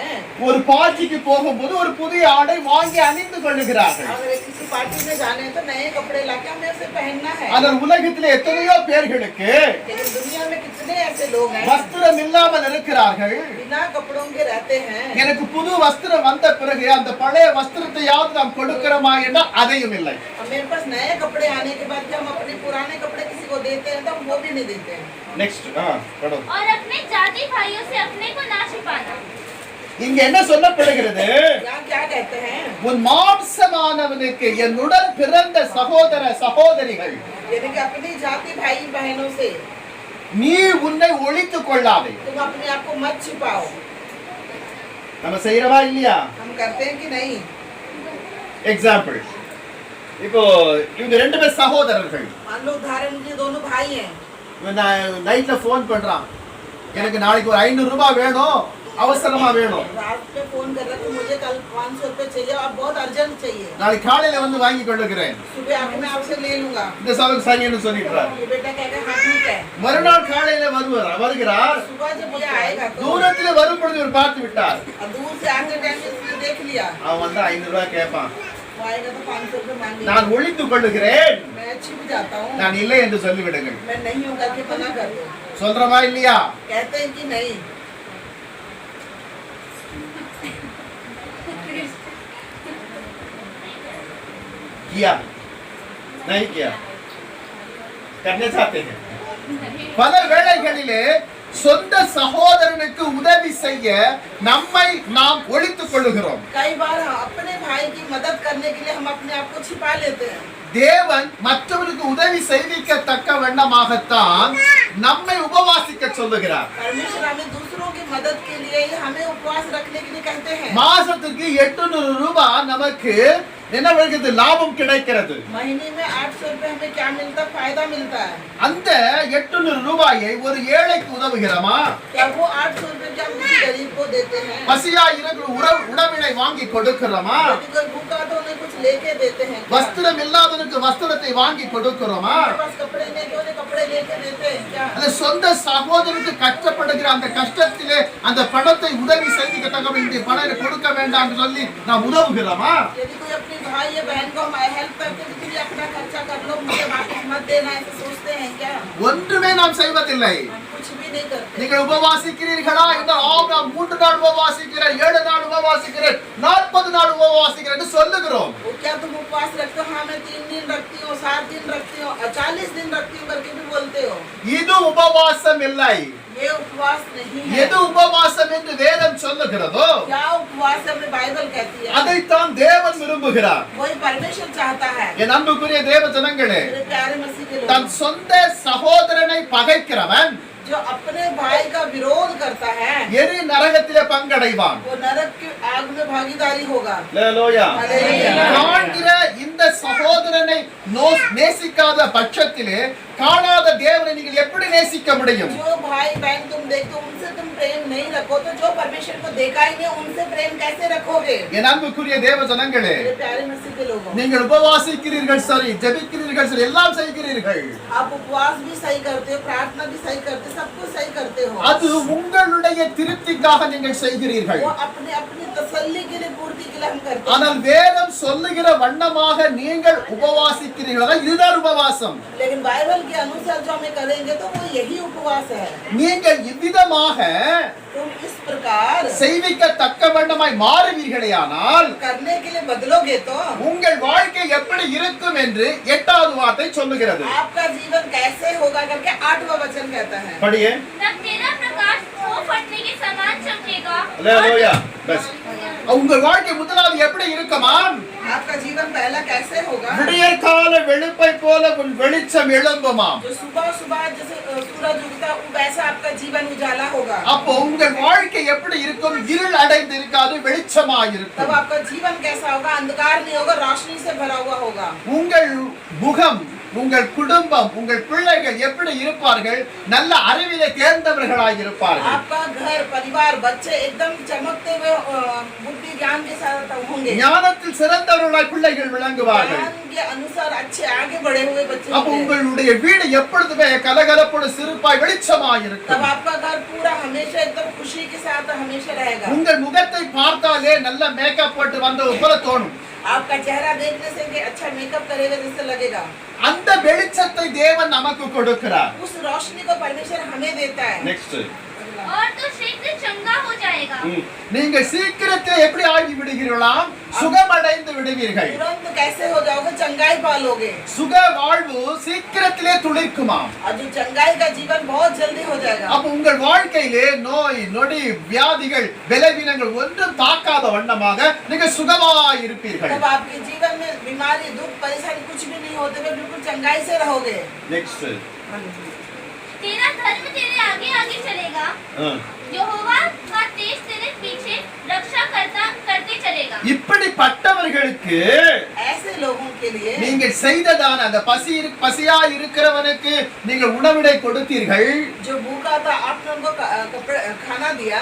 ஒரு பார்ட்டிக்கு போகும்போது ஒரு புதிய ஆடை வாங்கி அணிந்து கொள்ளுகிறார்கள். अगर किसी पार्टी में जाने हैं तो नए कपड़े लाके हमें उसे पहनना है। ஆனால் உலகத்திலே எத்தனையோ பேர்களுக்கு लेकिन दुनिया में कितने ऐसे लोग हैं வஸ்திரம் இல்லாமல் இருக்கிறார்கள். बिना कपड़ों के रहते हैं। எனக்கு புது வஸ்திரம் வந்த பிறகு அந்த பழைய வஸ்திரத்தையாவது நாம் கொடுக்கிறோமா என்றால் அதையும் இல்லை. और मेरे पास नए कपड़े आने के बाद हम अपने पुराने कपड़े किसी को देते हैं तो हम वो भी नहीं देते हैं। நெக்ஸ்ட் படோ. और अपने जाति भाइयों से अपने को ना छिपाना। இங்க என்ன சொல்லப்படுகிறது? यहाँ क्या कहते हैं? உன் மாம்சமானவனுக்கு என் உடன் பிறந்த சகோதர சகோதரிகள் यानी कि अपनी जाति भाई बहनों से நீ உன்னை ஒளித்துக் கொள்ளாதே. तुम अपने आप को मत छिपाओ। நம்ம செய்யறவா இல்லையா? हम करते हैं कि नहीं? எக்ஸாம்பிள், இப்போ இவங்க ரெண்டு பேர் சகோதரர்கள். मान लो उदाहरण के दोनों भाई हैं। நைட்ல போன் பண்றான், எனக்கு நாளைக்கு ஒரு 500 ரூபாய் வேணும், அவசரமா வேணும். रात पे फोन कर रहे थे मुझे कल 500 रुपए चाहिए और बहुत अर्जेंट चाहिए. நாளைக்கு காலையில வந்து வாங்கி கொள்ளுகிறேன். सुबह आके मैं आपसे ले लूंगा. இந்த சபைக்கு சரின்னு சொல்லிட்டார். ये बेटा कहेगा हाँ ठीक है. மறுநாள் காலையில வருகிறார். सुबह जब ये आएगा तो தூரத்துல வரும் பொழுது ஒரு பார்த்து விட்டார். दूर से आते टाइम इसने देख लिया. அவன் வந்து 500 ரூபாய் கேட்பான். वो आएगा तो 500 रुपए मांगेगा. நான் ஒளிந்து கொள்ளுகிறேன். मैं छिप जाता हूँ. நான் இல்லை என்று சொல்லிவிடுங்கள். मैं नहीं हूँ करके मना कर दो. சொல்றமா இல்லையா? कहते हैं कि नहीं. किया नहीं किया करने चाहते हैं. பல வேளைகளிலே சொந்த சகோதரனுக்கு உதவி செய்ய நம்மை நாம் ஒளித்துக் கொள்ளுகிறோம். कई बार अपने भाई की मदद करने के लिए हम अपने आप को छिपा लेते हैं. தேவன் மற்றவருக்கு உதவி செய்விக்கத்தக்க வண்ணமாகத்தான் நம்மை உபவாசிக்க சொல்லுகிறார். परमेश्वर हमें दूसरों की मदद के लिए ही हमें उपवास रखने के लिए कहते हैं. மாசத்துக்கு 800 ரூபாய் நமக்கு என்ன வருகிறது? லாபம் கிடைக்கிறது. महीने में 800 रुपए हमें क्या मिलता है? फायदा मिलता है. அந்த 800 ரூபாயை ஒரு ஏழைக்கு உதவுகிறோமா? क्या वो 800 रुपए क्या किसी गरीब को देते हैं? பசியா இருக்கிற உணவினை வாங்கி கொடுக்கிறோமா? यदि कोई भूखा तो उन्हें कुछ लेके देते हैं. வஸ்திரம் இல்லாதவனுக்கு வஸ்திரத்தை வாங்கி கொடுக்கிறோமா? हमारे पास कपड़े नहीं तो उन्हें कपड़े लेके देते हैं क्या? அந்த சொந்த சகோதரனுக்கு கஷ்டப்படுகிற அந்த கஷ்டத்திலே அந்த பணத்தை உதவி செய்திக்கத்தக்க இந்த பணத்தை கொடுக்க வேண்டாம் என்று சொல்லி நாம் உதவுகிறோமா? यदि कोई अपने भाई या बहन को हम हेल्प करते हैं तो फिर अपना खर्चा कर लो, मुझे वापस मत देना, ऐसे सोचते हैं क्या? ஒன்றுமே நாம் செய்வதில்லை. हम कुछ भी नहीं करते. நீங்கள் உபவாசிக்கிறீர்களா என்றால் ஆம் நான் 3 நாள் உபவாசிக்கிறேன், 7 நாள் உபவாசிக்கிறேன், 40 நாள் உபவாசிக்கிறேன் என்று சொல்லுகிறோம். वो क्या तुम उपवास रखते हो? हाँ मैं 3 दिन रखती हूँ, 7 दिन रखती हूँ, 40 दिन रखती हूँ करके भी बोलते हो. இது உபவாசம் இல்லை. ये उपवास नहीं है. எது உபவாசம் என்று வேதம் சொல்லுகிறதோ क्या उपवास है? हमें बाइबल कहती है. அதைத்தான் தேவன் விரும்புகிறார். वही परमेश्वर चाहता है. என் அன்புக்குரிய தேவ ஜனங்களே, मेरे प्यारे मसीह के தன் लोग, சொந்த சகோதரனை பகைக்கிறவன் जो अपने भाई का विरोध करता है எரி நரகத்திலே பங்கடைவான். वो नरक की आग में भागीदारी होगा. அல்லேலூயா. हालेलुया. காண்கிற இந்த சகோதரனை நேசிக்காத பட்சத்திலே காணாத தேவனை நீங்கள் எப்படி நேசிக்க முடியும்? जो भाई बहन तुम देखते हो उनसे तुम प्रेम नहीं रखो तो जो परमेश्वर को देखा ही नहीं उनसे प्रेम कैसे रखोगे? என் அன்புக்குரிய தேவ ஜனங்களே, मेरे प्यारे मसीह के लोगों, நீங்கள் உபவாசிக்கிறீர்கள் சரி, ஜெபிக்கிறீர்கள் சரி, எல்லாம் செய்கிறீர்கள். आप उपवास भी सही करते हो, प्रार्थना भी सही करते हो, सब कुछ सही करते हो. அது உங்களுடைய திருப்திக்காக நீங்கள் செய்கிறீர்கள். वो अपने अपनी तसल्ली के लिए, पूर्ति के लिए हम करते हैं. ஆனால் வேதம் சொல்லுகிற வண்ணமாக நீங்கள் உபவாசிக்கிறீர்களா? இதுதான் உபவாசம். लेकिन बाइबल के अनुसार जो हमें करेंगे तो वो यही उपवास है. நீங்கள் இவ்விதமாக तुम इस प्रकार செய்விக்கத்தக்க வண்ணமாய் மாறுவீர்களேயானால் करने के लिए बदलोगे तो உங்கள் வாழ்க்கை எப்படி இருக்கும் என்று 8வது வார்த்தை சொல்லுகிறது. आपका जीवन कैसे होगा करके 8वां वचन कहता है. படியே. तब तेरा प्रकाश वो फटने के समान चमकेगा. அல்லேலூயா. பஸ். உங்கள் வாழ்க்கை முதலாவது எப்படி இருக்குமா? आपका जीवन पहला कैसे होगा? விடியற்கால வெளுப்பை போல உன் வெளிச்சம் எழும்புமாம். जो सुबह सुबह जैसे सूरज उगता है वैसा आपका जीवन उजाला होगा. அப்போ உங்கள் வாழ்க்கை எப்படி இருக்கும்? இருள் அடைந்து இருக்காது, வெளிச்சமாய் तब இருக்கும். आपका जीवन कैसा होगा? अंधकार नहीं होगा, रोशनी से भरा हुआ होगा. உங்கள் முகம், உங்கள் குடும்பம், உங்கள் பிள்ளைகள் எப்படி இருப்பார்கள்? நல்ல அறிவிலே தேர்ந்தவர்களாய் இருப்பார்கள். आपका घर परिवार बच्चे एकदम चमकते हुए बुद्धि ज्ञान के साथ होंगे. ஞானத்தில் சிறந்தவர்களாய் பிள்ளைகள் விளங்குவார்கள். ज्ञान के अनुसार अच्छे आगे बढ़े हुए बच्चे அப்ப होंगे. உங்களுடைய வீடு எப்பொழுதுமே கலகலப்போடு சிறுப்பாய் வெளிச்சமாய் तब இருக்கும். आपका घर पूरा हमेशा एकदम खुशी के साथ हमेशा रहेगा. உங்கள் முகத்தை பார்த்தாலே நல்ல மேக்கப் போட்டு வந்த போல தோணும். आपका चेहरा देखने से कि अच्छा मेकअप करेगा जैसे लगेगा. அந்த வெளிச்சத்தை தேவன் நமக்கு கொடுக்கிறார். उस रोशनी को परमेश्वर हमें देता है. நெக்ஸ்ட். और तो शीघ्र चंगा हो जाएगा. நீங்கள் சீக்கிரத்தை எப்படி ஆகி விடுகிறீர்களாம்? சுகமடைந்து விடுவீர்கள். तुरंत कैसे हो जाओगे? चंगाई पालोगे. சுக வாழ்வு சீக்கிரத்திலே துளிர்க்குமாம். और जो चंगाई का जीवन बहुत जल्दी हो जाएगा. அப்ப உங்கள் வாழ்க்கையிலே நோய் நொடி வியாதிகள் பலவீனங்கள் ஒன்றும் தாக்காத வண்ணமாக நீங்கள் சுகமாய் இருப்பீர்கள். तब आपके जीवन में बीमारी दुख परेशानी कुछ भी नहीं होते हुए बिल्कुल चंगाई से रहोगे. நெக்ஸ்ட். तेरा धर्म तेरे आगे आगे चलेगा. यहोवा का तेज तेरे पीछे रक्षा करते चलेगा. जाएगा। இப்படிப்பட்டவர்களுக்கு ऐसे लोगों के लिए நீங்கள் செய்ததான அந்த பசியா இருக்கிறவனுக்கு நீங்கள் உணவிடை கொடுத்தீர்கள், जो भूखा था आपने उनको कपड़े खाना दिया,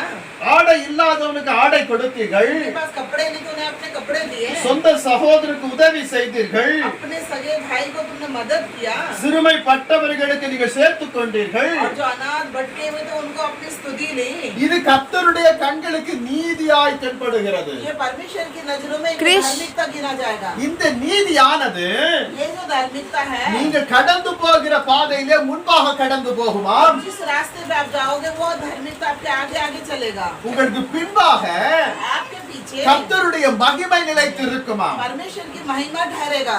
ஆடை இல்லாதவனுக்கு ஆடை கொடுத்தீர்கள், उनके पास कपड़े नहीं तो उन्हें अपने कपड़े दिए, சொந்த சகோதரருக்கு உதவி செய்தீர்கள், अपने सगे भाई को तुमने मदद किया, சிறுமைப்பட்டவர்களுக்கு நீங்கள் சேர்த்துக் கொண்டீர்கள். और जो अनाथ भटके हुए थे उनको अपनी स्तुति ली। இது கர்த்தருடைய கண்களுக்கு நீதியாய் தென்படுகிறது. ये परमेश्वर की नजरों में एक क्रिश। धार्मिकता गिना जाएगा। இந்த நீதியானது ये जो धार्मिकता है, நீங்கள் கடந்து போகிற பாதையிலே முன்பாக கடந்து போகுமா, जिस रास्ते पे आप जाओगे वो धार्मिकता आपके आगे आगे चलेगा, உங்களுக்கு பின்பாக आपके पीछे கர்த்தருடைய மகிமை நிலைத்திருக்குமா? परमेश्वर की महिमा ठहरेगा।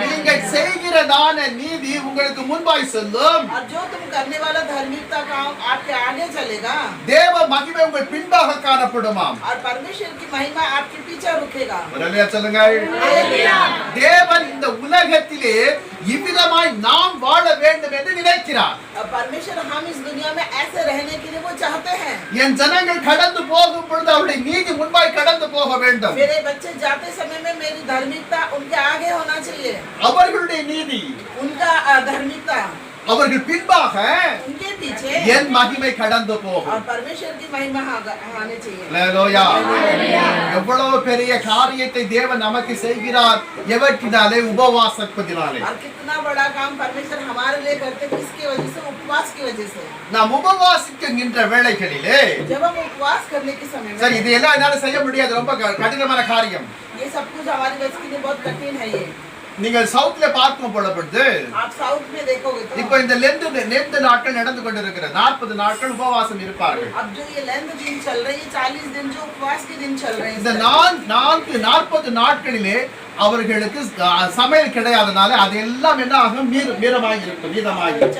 நீங்கள் செய்கிறதான நீதி உங்களுக்கு முன்பாய் செல்லும், और जो तुम करने वाला धार्मिकता काम आपके आगे चलेगा, தேவ மகிமை உங்கள் பின்பாக காணப்படுமாம். और परमेश्वर की महिमा आपके पीछे रुकेगा। தேவன் இந்த உலகத்திலே இவ்விதமாய் நாம் வாழ வேண்டும் என்று நினைக்கிறார். और परमेश्वर हम इस दुनिया में ऐसे रहने के लिए वो चाहते हैं। என் ஜனங்கள் கடந்து போகும் பொழுது அவருடைய நீதி முன்பாய் கடந்து போக வேண்டும். मेरे बच्चे जाते समय में मेरी धार्मिकता उनके आगे होना चाहिए, அவர்களுடைய நீதி उनका धार्मिकता அவர்கள் பின்பாக उनके पीछे, என் மகிமை கடந்து और போகும். परमेश्वर की महिमा आने चाहिए। அல்லேலூயா. எவ்வளவு பெரிய காரியத்தை தேவன் நமக்கு செய்கிறார், எவற்றினாலே? உபவாசத்தினாலே. और कितना बड़ा काम परमेश्वर हमारे लिए करते, किसकी वजह से? उपवास की वजह से। நாம் உபவாசிக்கின்ற வேளைகளிலே, जब हम उपवास करने के समय சரி में, இதெல்லாம் என்னால செய்ய முடியாது, ரொம்ப கடினமான காரியம். ये सब कुछ हमारी बस के लिए बहुत कठिन है। ये நீங்கள் சவுத்ல பார்க்கும் பொழுது आप साउथ में देखोगे तो இப்போ இந்த லெந்து நாட்கள் நடந்து கொண்டிருக்கிற 40 நாட்கள் உபவாசம் இருப்பார்கள். अब जो ये लेंथ दिन चल रही है, 40 दिन जो उपवास के दिन चल रहे हैं, இந்த 40 நாட்களிலே அவர்களுக்கு சமையல் கிடையாதனால அதெல்லாம் என்ன ஆகும்? மீதமாக இருக்கும்.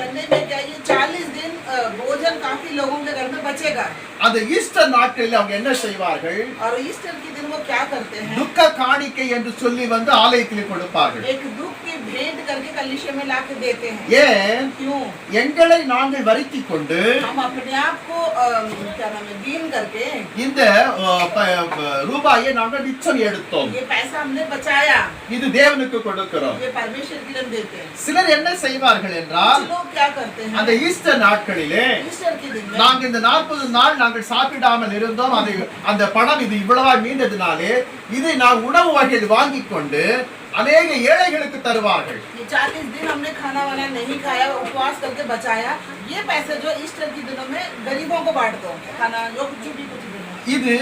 चलने में क्या ये 40 दिन भोजन काफी लोगों के घर में बचेगा। அந்த ஈஸ்டர் நாட்களில் அவங்க என்ன செய்வார்கள்? और ईस्टर के दिन वो क्या करते हैं? துக்க காணிக்கை என்று சொல்லி வந்து ஆலயத்திலே கொடுப்பார்கள். एक दुख की भेंट करके कलीसिया में लाके देते हैं। ஏன்? क्यों? எங்களை நாங்கள் வருத்திக் கொண்டு हम अपने आप को क्या नाम है, दीन करके இந்த ரூபாயை நாங்கள் மிச்சம் எடுத்தோம், ये पैसा हमने बचाया, இது தேவனுக்கு கொடுக்கிறோம். ये परमेश्वर के लिए हम देते हैं। சிலர் என்ன செய்வார்கள் என்றால், कुछ लोग क्या करते हैं? அந்த ஈஸ்டர் நாட்களிலே ईस्टर के दिन में நாங்கள் இந்த 40 நாள் நாங்கள் சாப்பிடாமல் இருந்தோம், அந்த பணம் இது இவ்வளவா மீந்ததினாலே இதை நான் உணவு வகையில் வாங்கிக் கொண்டு अनेक ஏழைகளுக்கு தருவார்கள். ये 40 दिन हमने खाना वाना नहीं खाया, उपवास करके बचाया, ये पैसे जो ईस्टर के दिनों में गरीबों को बांट दो, खाना जो कुछ भी कुछ देना। இது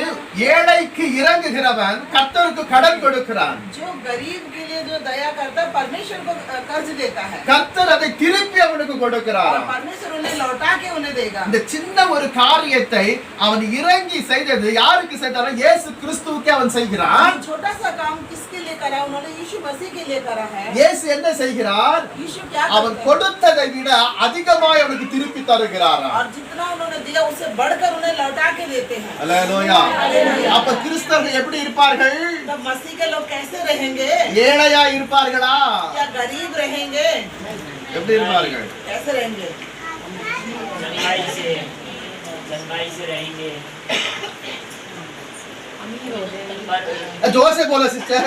ஏழைக்கு இறங்குகிறவன் கர்த்தருக்கு கடன் கொடுக்கிறான். जो गरीब के लिए जो दया करता है, परमेश्वर को कर्ज देता है, கர்த்தர் அதை திருப்பி அவனுக்கு கொடுக்கிறார். और परमेश्वर उन्हें लौटा के उन्हें देगा। இந்த சின்ன ஒரு காரியத்தை அவன் இறங்கி செய்தது யாருக்கு செய்தாரோ? இயேசு கிறிஸ்துவுக்கு அவன் செய்கிறான். छोटा सा काम किसके लिए करा? उन्होंने यीशु मसीह के लिए करा है। இயேசு என்ன செய்கிறார்? यीशु क्या அவன் करते हैं? கொடுத்ததை விட அதிகமாய் அவனுக்கு திருப்பி தருகிறார். और जितना उन्होंने दिया उससे बढ़कर उन्हें लौटा के देते हैं। அல்லேலூயா. அப்ப கிறிஸ்தவர்கள் எப்படி இருப்பார்கள்? तब मसीह के लोग कैसे रहेंगे? ஏழையா இருப்பார்களா? या गरीब रहेंगे? எப்படி இருப்பார்கள்? कैसे रहेंगे? चंगाई से रहेंगे। जोर से बोलो सिस्टर.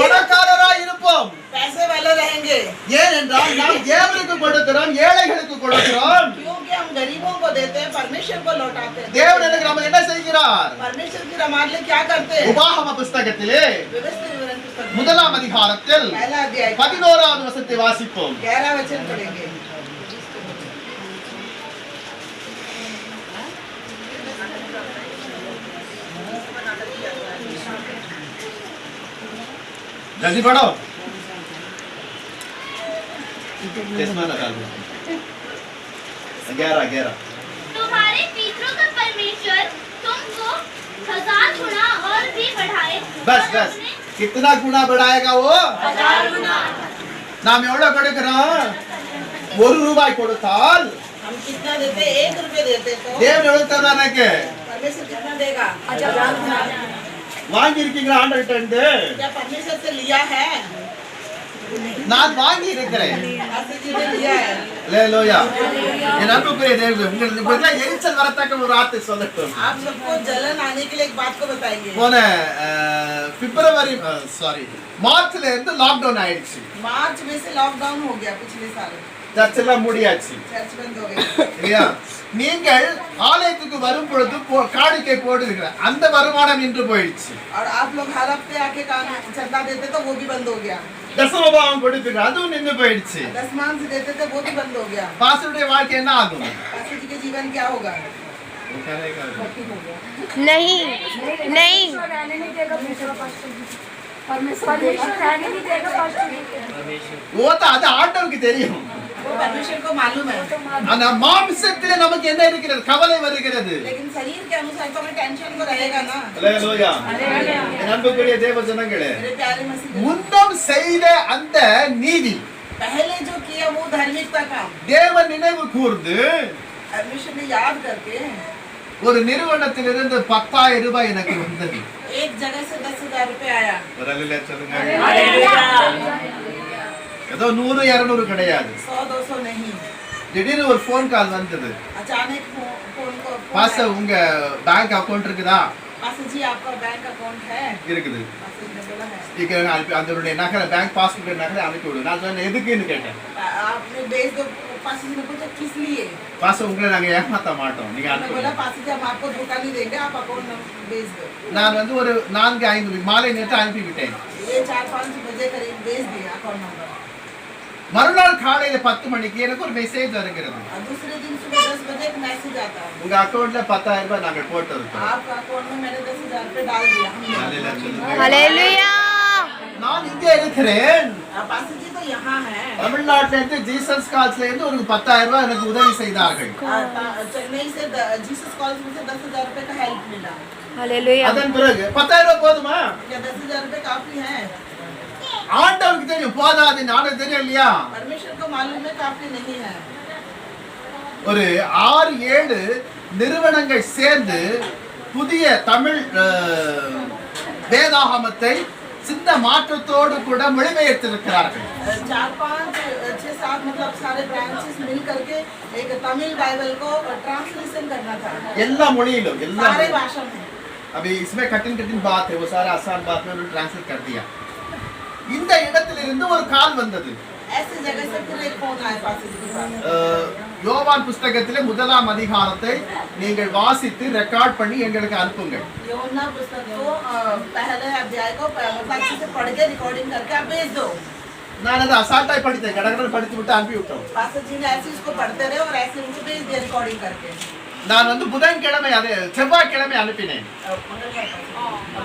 பணக்காரரா இருப்போம். पैसे वाले रहेंगे। ஏனென்றால் நாம் தேவனுக்கு கொடுக்கிறோம், ஏழைகளுக்கு கொடுக்கிறோம். क्योंकि हम गरीबों को देते हैं, परमेश्वर को लौटाते हैं। தேவன் எனக்கு நம்ம என்ன செய்கிறார்? परमेश्वर की हमारे लिए क्या करते हैं? உபாகம புத்தகத்திலே व्यवस्थित विवरण पुस्तक में 1ஆம் அதிகாரத்தில் पहला अध्याय 11வது வசனத்தை வாசிப்போம். 11 वचन पढ़ेंगे। जल्दी पढ़ो. इसमें ना डाल. 11. तुम्हारे पितरों का परमेश्वर तुमको 1000 गुना और भी बढ़ाए। बस कितना गुना बढ़ाएगा वो? 1000 गुना। நாம் எவ்வளவு கொடுக்கிறோம்? 1 ரூபாய் கொடுத்தால் हम कितना देते? 1 रुपए देते तो தேவன் எவ்வளவு தருவார் எனக்கு? परमेश्वर कितना देगा? 1000 गुना। வாங்கி இருக்கீங்களா ஆண்டவர்ட்ட இருந்து? क्या परमेश्वर से लिया है? நான் வாங்கி இருக்கிறேன். पास्टर जी ने लिया है। அல்லேலூயா. என் அன்புக்குரிய தேவனே, உங்களுக்கு எரிச்சல் வரத்தக்க ஒரு வார்த்தை சொல்லட்டும். आप सबको जलन आने के लिए एक बात को बताएंगे। போன மார்ச்ல இருந்து லாக்டவுன் ஆயிடுச்சு. मार्च में से लॉकडाउन हो गया पिछले साल। சர்ச் எல்லாம் மூடியாச்சு. चर्च बंद हो गया। இல்லையா? நீங்கள் ஆலயத்துக்கு வரும் பொழுது காணிக்கை போடுவீங்க, அந்த வருமானம் இன்று போயிடுச்சு. और आप लोग हर हफ्ते आके चंदा देते तो वो भी बंद हो गया। தசமபாகம் கொடுப்பீங்க, அதுவும் நின்று போயிடுச்சு. दशमांश देते थे वो भी बंद हो गया। பாஸ்டருடைய வாழ்க்கை என்ன ஆகும்? पास्टर जी के जीवन क्या होगा? नहीं नहीं रहने नहीं देगा परमेश्वर रहने नहीं देगा पास्टर जी। அது ஆண்டவருக்கு தெரியும். वो परमेश्वर को मालूम है। ஆனா மாம்சத்திலே நமக்கு என்ன இருக்கிறது? கவலை வருகிறது. लेकिन शरीर के अनुसार तो हमें टेंशन तो रहेगा ना। அல்லேலூயா. என் அன்புக்குரிய தேவ ஜனங்களே, मेरे प्यारे मसीह, முன்னம் செய்த அந்த நீதி पहले जो किया वो धार्मिकता काम தேவன் நினைவு கூர்ந்து परमेश्वर ने याद करके ஒரு நிறுவனத்திலிருந்து 10,000 ரூபாய் எனக்கு வந்தது. एक जगह से 10,000 रुपए आया। ஒரு அல்லேலூயா சொல்லுங்க. ஏதோ 100-200 கிடையாது. 100-200 नहीं, திடீர்னு ஒரு ஃபோன் கால் வந்தது. अचानक फोन को பாஸ்டர் உங்க பேங்க் அக்கவுண்ட் இருக்குதா? पास्टर जी आपका बैंक अकाउंट है? இருக்குது. पास्टर जी ने बोला है। இங்க அதனுடைய நகலை பேங்க் பாஸ்புக் நகலை அனுப்பி விடு. நான் சொன்னேன் எதுக்குன்னு கேட்டேன். आपने भेज दो। पास्टर जी ने पूछा किस लिए? பாஸ்டர் உங்களை நாங்க ஏமாத்த மாட்டோம், நீங்க मैंने बोला அனுப்புங்க. पास्टर जी हम आपको धोखा नहीं देंगे, आप अकाउंट भेज दो। நான் வந்து ஒரு 4-5 மாலை நேரத்தை அனுப்பி விட்டேன். ये 4-5 बजे करीब भेज दिया अकाउंट नंबर। மறுநாள் காலையில 10 மணிக்கு எனக்கு ஒரு மெசேஜ் வருகிறது. और दूसरे दिन सुबह 10 बजे एक मैसेज आता है, உங்க அக்கவுண்ட்ல 10,000 ரூபாய் நாங்க போட்டு இருக்கோம். आपका अकाउंट में मैंने 10,000 रुपए डाल दिया। அல்லேலூயா சொல்லுங்க. हालेलुया நான் இங்கே இருக்கிறேன். पास्टर जी तो यहाँ है। தமிழ்நாட்டுல இருந்து ஜீசஸ் கால்ஸ்ல இருந்து ஒரு 10,000 ரூபாய் எனக்கு உதவி செய்தார்கள். चेन्नई से जीसस कॉलेज में से 10,000 रुपए का हेल्प मिला। हालेलुया அதன் பிறகு 10,000 ரூபாய் போதுமா? क्या 10,000 रुपए काफी है? ஆண்டவருக்கு தெரியும் போதாது, நானும் தெரியும் இல்லையா? परमेश्वर को मालूम है काफी नहीं है। ஒரு 6-7 நிறுவனங்கள் சேர்ந்து புதிய தமிழ் வேதாகமத்தை சின்ன மாற்றத்தோடு கூட மொழிபெயர்த்திருக்கிறார்கள். 4-5-6-7 मतलब सारे ब्रांचेस मिल करके एक तमिल बाइबल को ट्रांसलेशन करना था எல்லா மொழியிலும் எல்லா सारे भाषा में। अभी इसमें कठिन बात है, वो सारा आसान बात में उन्होंने ट्रांसलेट कर दिया. இந்த இடத்திலிருந்து ஒரு கால் வந்தது. ऐसे जगह से फिर एक फोन आया पास्टर जी के पास। யோவான் புத்தகத்திலே 1ஆம் அதிகாரத்தை நீங்கள் வாசித்து ரெக்கார்ட் பண்ணி எங்களுக்கு அனுப்புங்கள். यूहन्ना पुस्तक को पहले अध्याय को मतलब अच्छे से पढ़ के रिकॉर्डिंग करके आप भेज दो। நான் அதை அசால்ட்டாய் படித்தேன், கடகடன் படித்து விட்டு அனுப்பி விட்டோம். पास्टर जी ने ऐसे उसको पढ़ते रहे और ऐसे उनको भेज दिया रिकॉर्डिंग करके। நான் வந்து புதன்கிழமை அது செவ்வாய்க்கிழமை அனுப்பினேன்.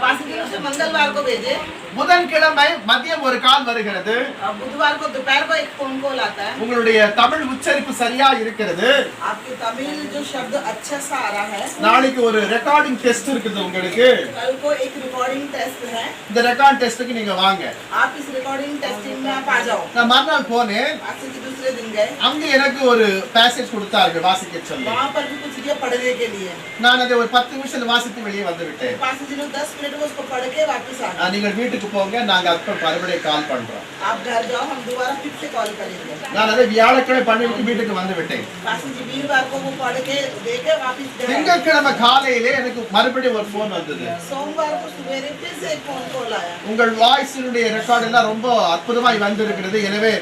पास्टर जी ने उसे मंगलवार को भेजे। புதன்கிழமை மதியம் ஒரு கால் வருகிறது. बुधवार को दोपहर को एक फोन कॉल आता है, உங்களுடைய தமிழ் உச்சரிப்பு சரியா இருக்கிறது, आपके तमिल जो शब्द अच्छा सा आ रहा है। நாளைக்கு ஒரு ரெக்கார்டிங் டெஸ்ட் இருக்குது உங்களுக்கு. कल को एक रिकॉर्डिंग टेस्ट है, இந்த ரெக்கார்ட் டெஸ்ட்டுக்கு நீங்க வாங்க. आप इस रिकॉर्डिंग टेस्टिंग में आप आ जाओ। நான் மறுநாள் போனேன். पास्टर जी दूसरे दिन गए, அங்க எனக்கு ஒரு பேசேஜ் கொடுத்தார்கள் வாசிக்க சொல்லி. वहाँ पर भी कुछ दिया पढ़ने के लिए। நான் அதை ஒரு 10 நிமிஷம் வாசித்து வெளியே வந்து விட்டேன். पास्टर जी ने 10 मिनट में उसको पढ़ के वापस आ गए। நீங்கள் வீட்டுக்கு போங்க, நாங்க அப்ப மறுபடியும் கால் பண்றோம். आप घर जाओ, हम दोबारा फिर से कॉल करेंगे। நான் அதை வியாழக்கிழமை பண்ணிட்டு வீட்டுக்கு வந்து விட்டேன். पास्टर जी वीरवार को वो पढ़ के देके वापस गए। திங்கட்கிழமை காலையிலே எனக்கு மறுபடியும் ஒரு போன் வந்தது. सोमवार को सवेरे फिर से एक फोन कॉल आया, உங்கள் வாய்ஸினுடைய ரெக்கார்ட் எல்லாம் ரொம்ப அற்புதமாய் வந்திருக்கிறது, எனவே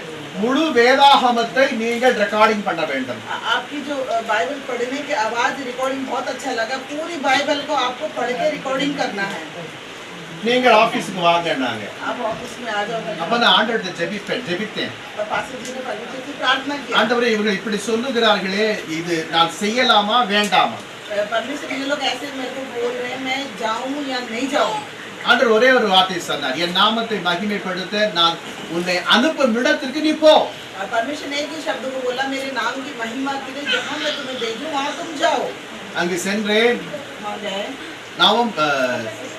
முழு வேதாகமத்தை நீங்கள் ரெக்கார்டிங் பண்ண வேண்டும். आपकी जो बाइबल पढ़ने की आवाज रिकॉर्डिंग बहुत अच्छा लगा, पूरी बाइबल को आपको पढ़ के रिकॉर्डिंग करना है। நீங்கள் ஆபீஸ்க்கு வாங்கன்னாங்க. आप ऑफिस में आ जाओ। அப்ப நான் ஆண்டவர்கிட்ட ஜெபித்தேன். तो पास्टर जी ने परमेश्वर से प्रार्थना की, ஆண்டவரே இவர்கள் இப்படி சொல்லுகிறார்களே, இது நான் செய்யலாமா வேண்டாமா? परमेश्वर ये लोग ऐसे मेरे को बोल रहे हैं, मैं जाऊं या नहीं जाऊं? ஆண்டவர் ஒரே ஒரு வார்த்தை சொன்னார், என் நாமத்தை மகிமைப்படுத்த நான் உன்னை அனுப்பும் இடத்திற்கு நீ போ. परमेश्वर ने एक ही शब्द को बोला, मेरे नाम की महिमा के लिए जहाँ मैं तुम्हें भेजूं वहाँ तुम जाओ। அங்கு சென்றேன். वहाँ गए।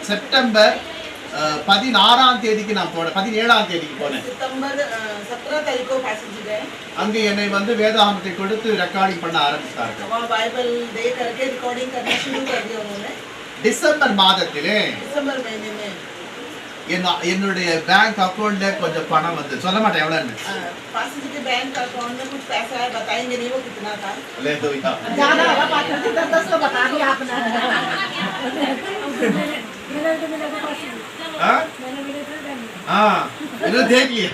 செப்டம்பர் 16ஆம் தேதிக்கு நான் போனேன், 17ஆம் தேதிக்கு போனேன். सितंबर 17 तारीख को पास्टर जी गए। அங்கு என்னை வந்து வேதாகமத்தை கொடுத்து ரெக்கார்டிங் பண்ண ஆரம்பித்தார்கள். वहाँ बाइबल दे करके रिकॉर्डिंग करना शुरू कर दिया उन्होंने। டிசம்பர் மாதத்திலே दिसंबर महीने में என்னுடைய பேங்க் அக்கவுண்ட்ல கொஞ்சம் பணம் வந்து சொல்ல மாட்டேன் எவ்வளவுன்னு पास जी के बैंक अकाउंट में कुछ पैसा है, बताएंगे नहीं वो कितना था। ले दो इतना ज्यादा होगा, 5-10 तो बता दिया आपने। இது देखिए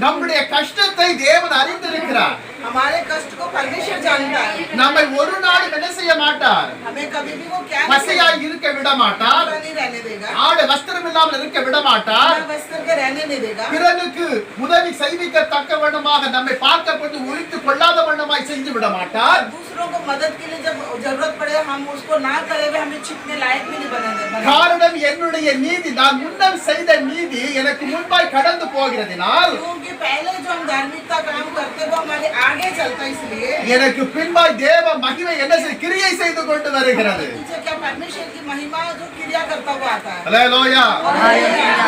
நம்முடைய கஷ்டத்தை தேவன் அறிந்திருக்கிறார் हमारे कष्ट को परमेश्वर जानता है। நம்மை ஒரு நாளும் என்ன செய்ய மாட்டார் हमें कभी भी वो क्या பசியாய் இருக்க விட மாட்டார் नहीं रहने देगा, ஆடு வஸ்திரம் இல்லாமல் இருக்க விட மாட்டார் वस्त्र के रहने नहीं देगा। பிறனுக்கு உதவி செய்விக்கத்தக்க வண்ணமாக நம்மை பார்க்கப்பட்டு ஒழித்து கொள்ளாத வண்ணமாய் செஞ்சு விட மாட்டார் दूसरों को मदद के लिए जब जरूरत पड़े हम उसको ना करे हुए हमें छिपने लायक भी नहीं बना देगा। காரணம் என்னுடைய நீதி நான் முன்னம் செய்த நீதி எனக்கு முன்பாய் கடந்து போகிறதினால் क्योंकि पहले जो हम धार्मिकता काम करते वो हमारे आगे चलता, इसलिए எனக்கு பின்பாய் தேவ மகிமை என்ன கிரியை செய்து கொண்டு வருகிறது पीछे क्या परमेश्वर की महिमा जो क्रिया करता हुआ आता है। அல்லேலூயா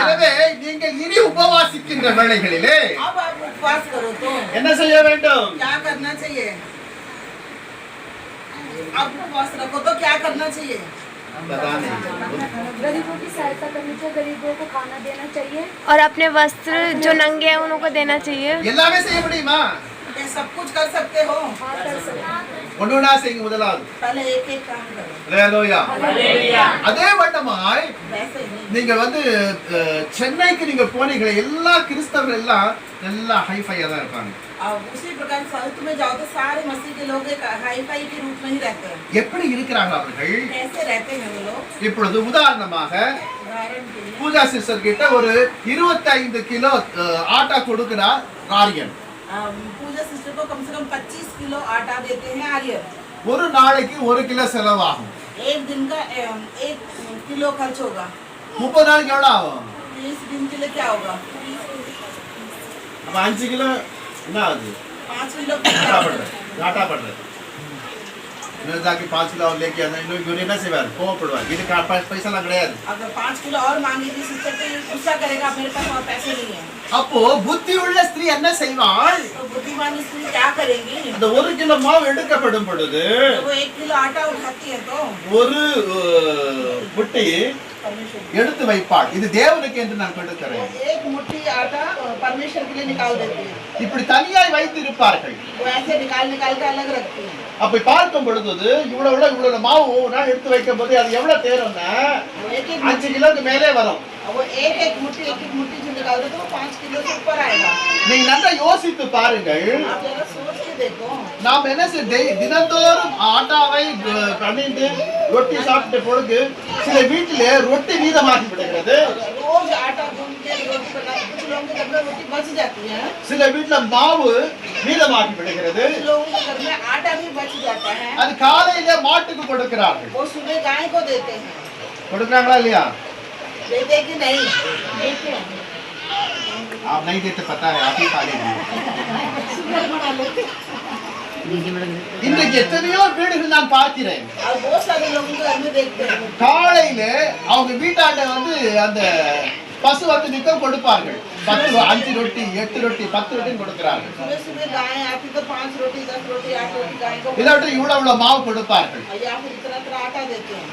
எனவே நீங்கள் இனி உபவாசிக்கின்ற வேளைகளிலே अब आप उपवास करो तो என்ன செய்ய வேண்டும் क्या करना चाहिए? आप उपवास रखो तो क्या करना चाहिए? पता नहीं गरीबों की सहायता करनी चाहिए, गरीबों को खाना देना चाहिए। और अपने वस्त्र जो नंगे हैं उनको देना चाहिए। எல்லாமே செய்ய முடியுமா ये सब कुछ कर सकते हो? हाँ, कर सकते। ஒண்ணுனா செய்யுங்க முதலாவது पहले एक एक काम करो, அல்லேலூயா हालेलुया அதே வண்ணமாய் वैसे ही नहीं। நீங்க வந்து சென்னைக்கு நீங்க போனீங்களே எல்லா கிறிஸ்தவர்கள் எல்லாம் நல்லா ஹைஃபையா தான் இருப்பாங்க और उसी प्रकार साउथ में जाओ तो सारे मसीह के लोग एक हाई फाई के रूप में ही रहते हैं। எப்படி இருக்கிறாங்க அவர்கள் कैसे रहते हैं वो लोग? இப்பொழுது உதாரணமாக उदाहरण के लिए பூஜா சிஸ்டர் கிட்ட ஒரு 25 கிலோ ஆட்டா கொடுக்கிறார் ஆரியன் पूजा सिस्टर को कम से कम 25 किलो आटा देते हैं आर्यन। ஒரு நாளைக்கு 1 கிலோ செலவாகும் एक दिन का 1 किलो खर्च होगा। 30 நாளைக்கு எவ்வளவு ஆகும் 30 दिन के लिए क्या होगा? அப்ப 5 கிலோ என்ன ஆகுது 5 किलो ஆட்டா பண்றது ஆட்டா பண்றது இன்னும் தாக்கி 5 கிலோ लेके आना இன்னும் இவரு என்ன செய்வார் கோவப்படுவார் இது பைசா எல்லாம் கிடையாது अगर 5 किलो और मांगेगी सिस्टर तो ये गुस्सा करेगा, मेरे पास और पैसे नहीं है। அப்போ புத்தி உள்ள ஸ்திரீ என்ன செய்வாள் तो बुद्धिमान स्त्री क्या करेगी? அந்த 1 கிலோ மாவு எடுக்கப்படும் பொழுது तो वो 1 किलो आटा उठाती है तो ஒரு புட்டி எடுத்து வைப்பாள் இது தேவனுக்கு என்று நான் கொடுக்கிறேன் एक मुट्ठी आटा परमेश्वर के लिए निकाल देती है। இப்படி தனியாய் வைத்து இருப்பார்கள் वो ऐसे निकाल के अलग रखती है। அப்படி பார்க்கும் பொழுது இவ்வளவு மாவு நான் எடுத்து வைக்கும் போது அது எவ்வளவு தேரும்னா वो एक 5 கிலோக்கு மேலே வரும் वो एक मुट्ठी जो निकाल दे तो वो 5 किलो से ऊपर आएगा। நீங்க நல்லா யோசித்து பாருங்கள் आप जरा सोच के देखो, நாம் என்ன தினந்தோறும் ஆட்டாவை பண்ணிட்டு ரொட்டி சாப்பிட்ட பொழுது சில வீட்டிலே ரொட்டி மீதமாகி விடுகிறது रोज आटा गूंद के रोटी बनाते, कुछ लोगों के घर में रोटी बच जाती है, சில வீட்டுல மாவு மீதமாகி விடுகிறது कुछ लोगों के घर में आटा भी बच जाता है, அது காலையில மாட்டுக்கு கொடுக்கிறார்கள் वो सुबह गाय को देते हैं। கொடுக்குறாங்களா இல்லையா देते कि नहीं? देते हैं। आप नहीं देते पता है आप ही खा लीजिए शुगर बना लेते। இன்றைக்கு எத்தனையோ வீடுகள் நான் பார்க்கிறேன் और बहुत सारे लोगों के घर में देखते हैं காலையில அவங்க வீட்டாண்ட வந்து அந்த பசு வந்து நிக்கம் கொடுப்பார்கள் 5 ரொட்டி 8 ரொட்டி 10 ரொட்டி கொடுக்கிறார்கள் सुबह सुबह गाय आती तो 5 रोटी 10 रोटी 8 रोटी गाय को இல்லாட்டி இவ்வளவு மாவு கொடுப்பார்கள் या फिर इतना आटा देते हैं।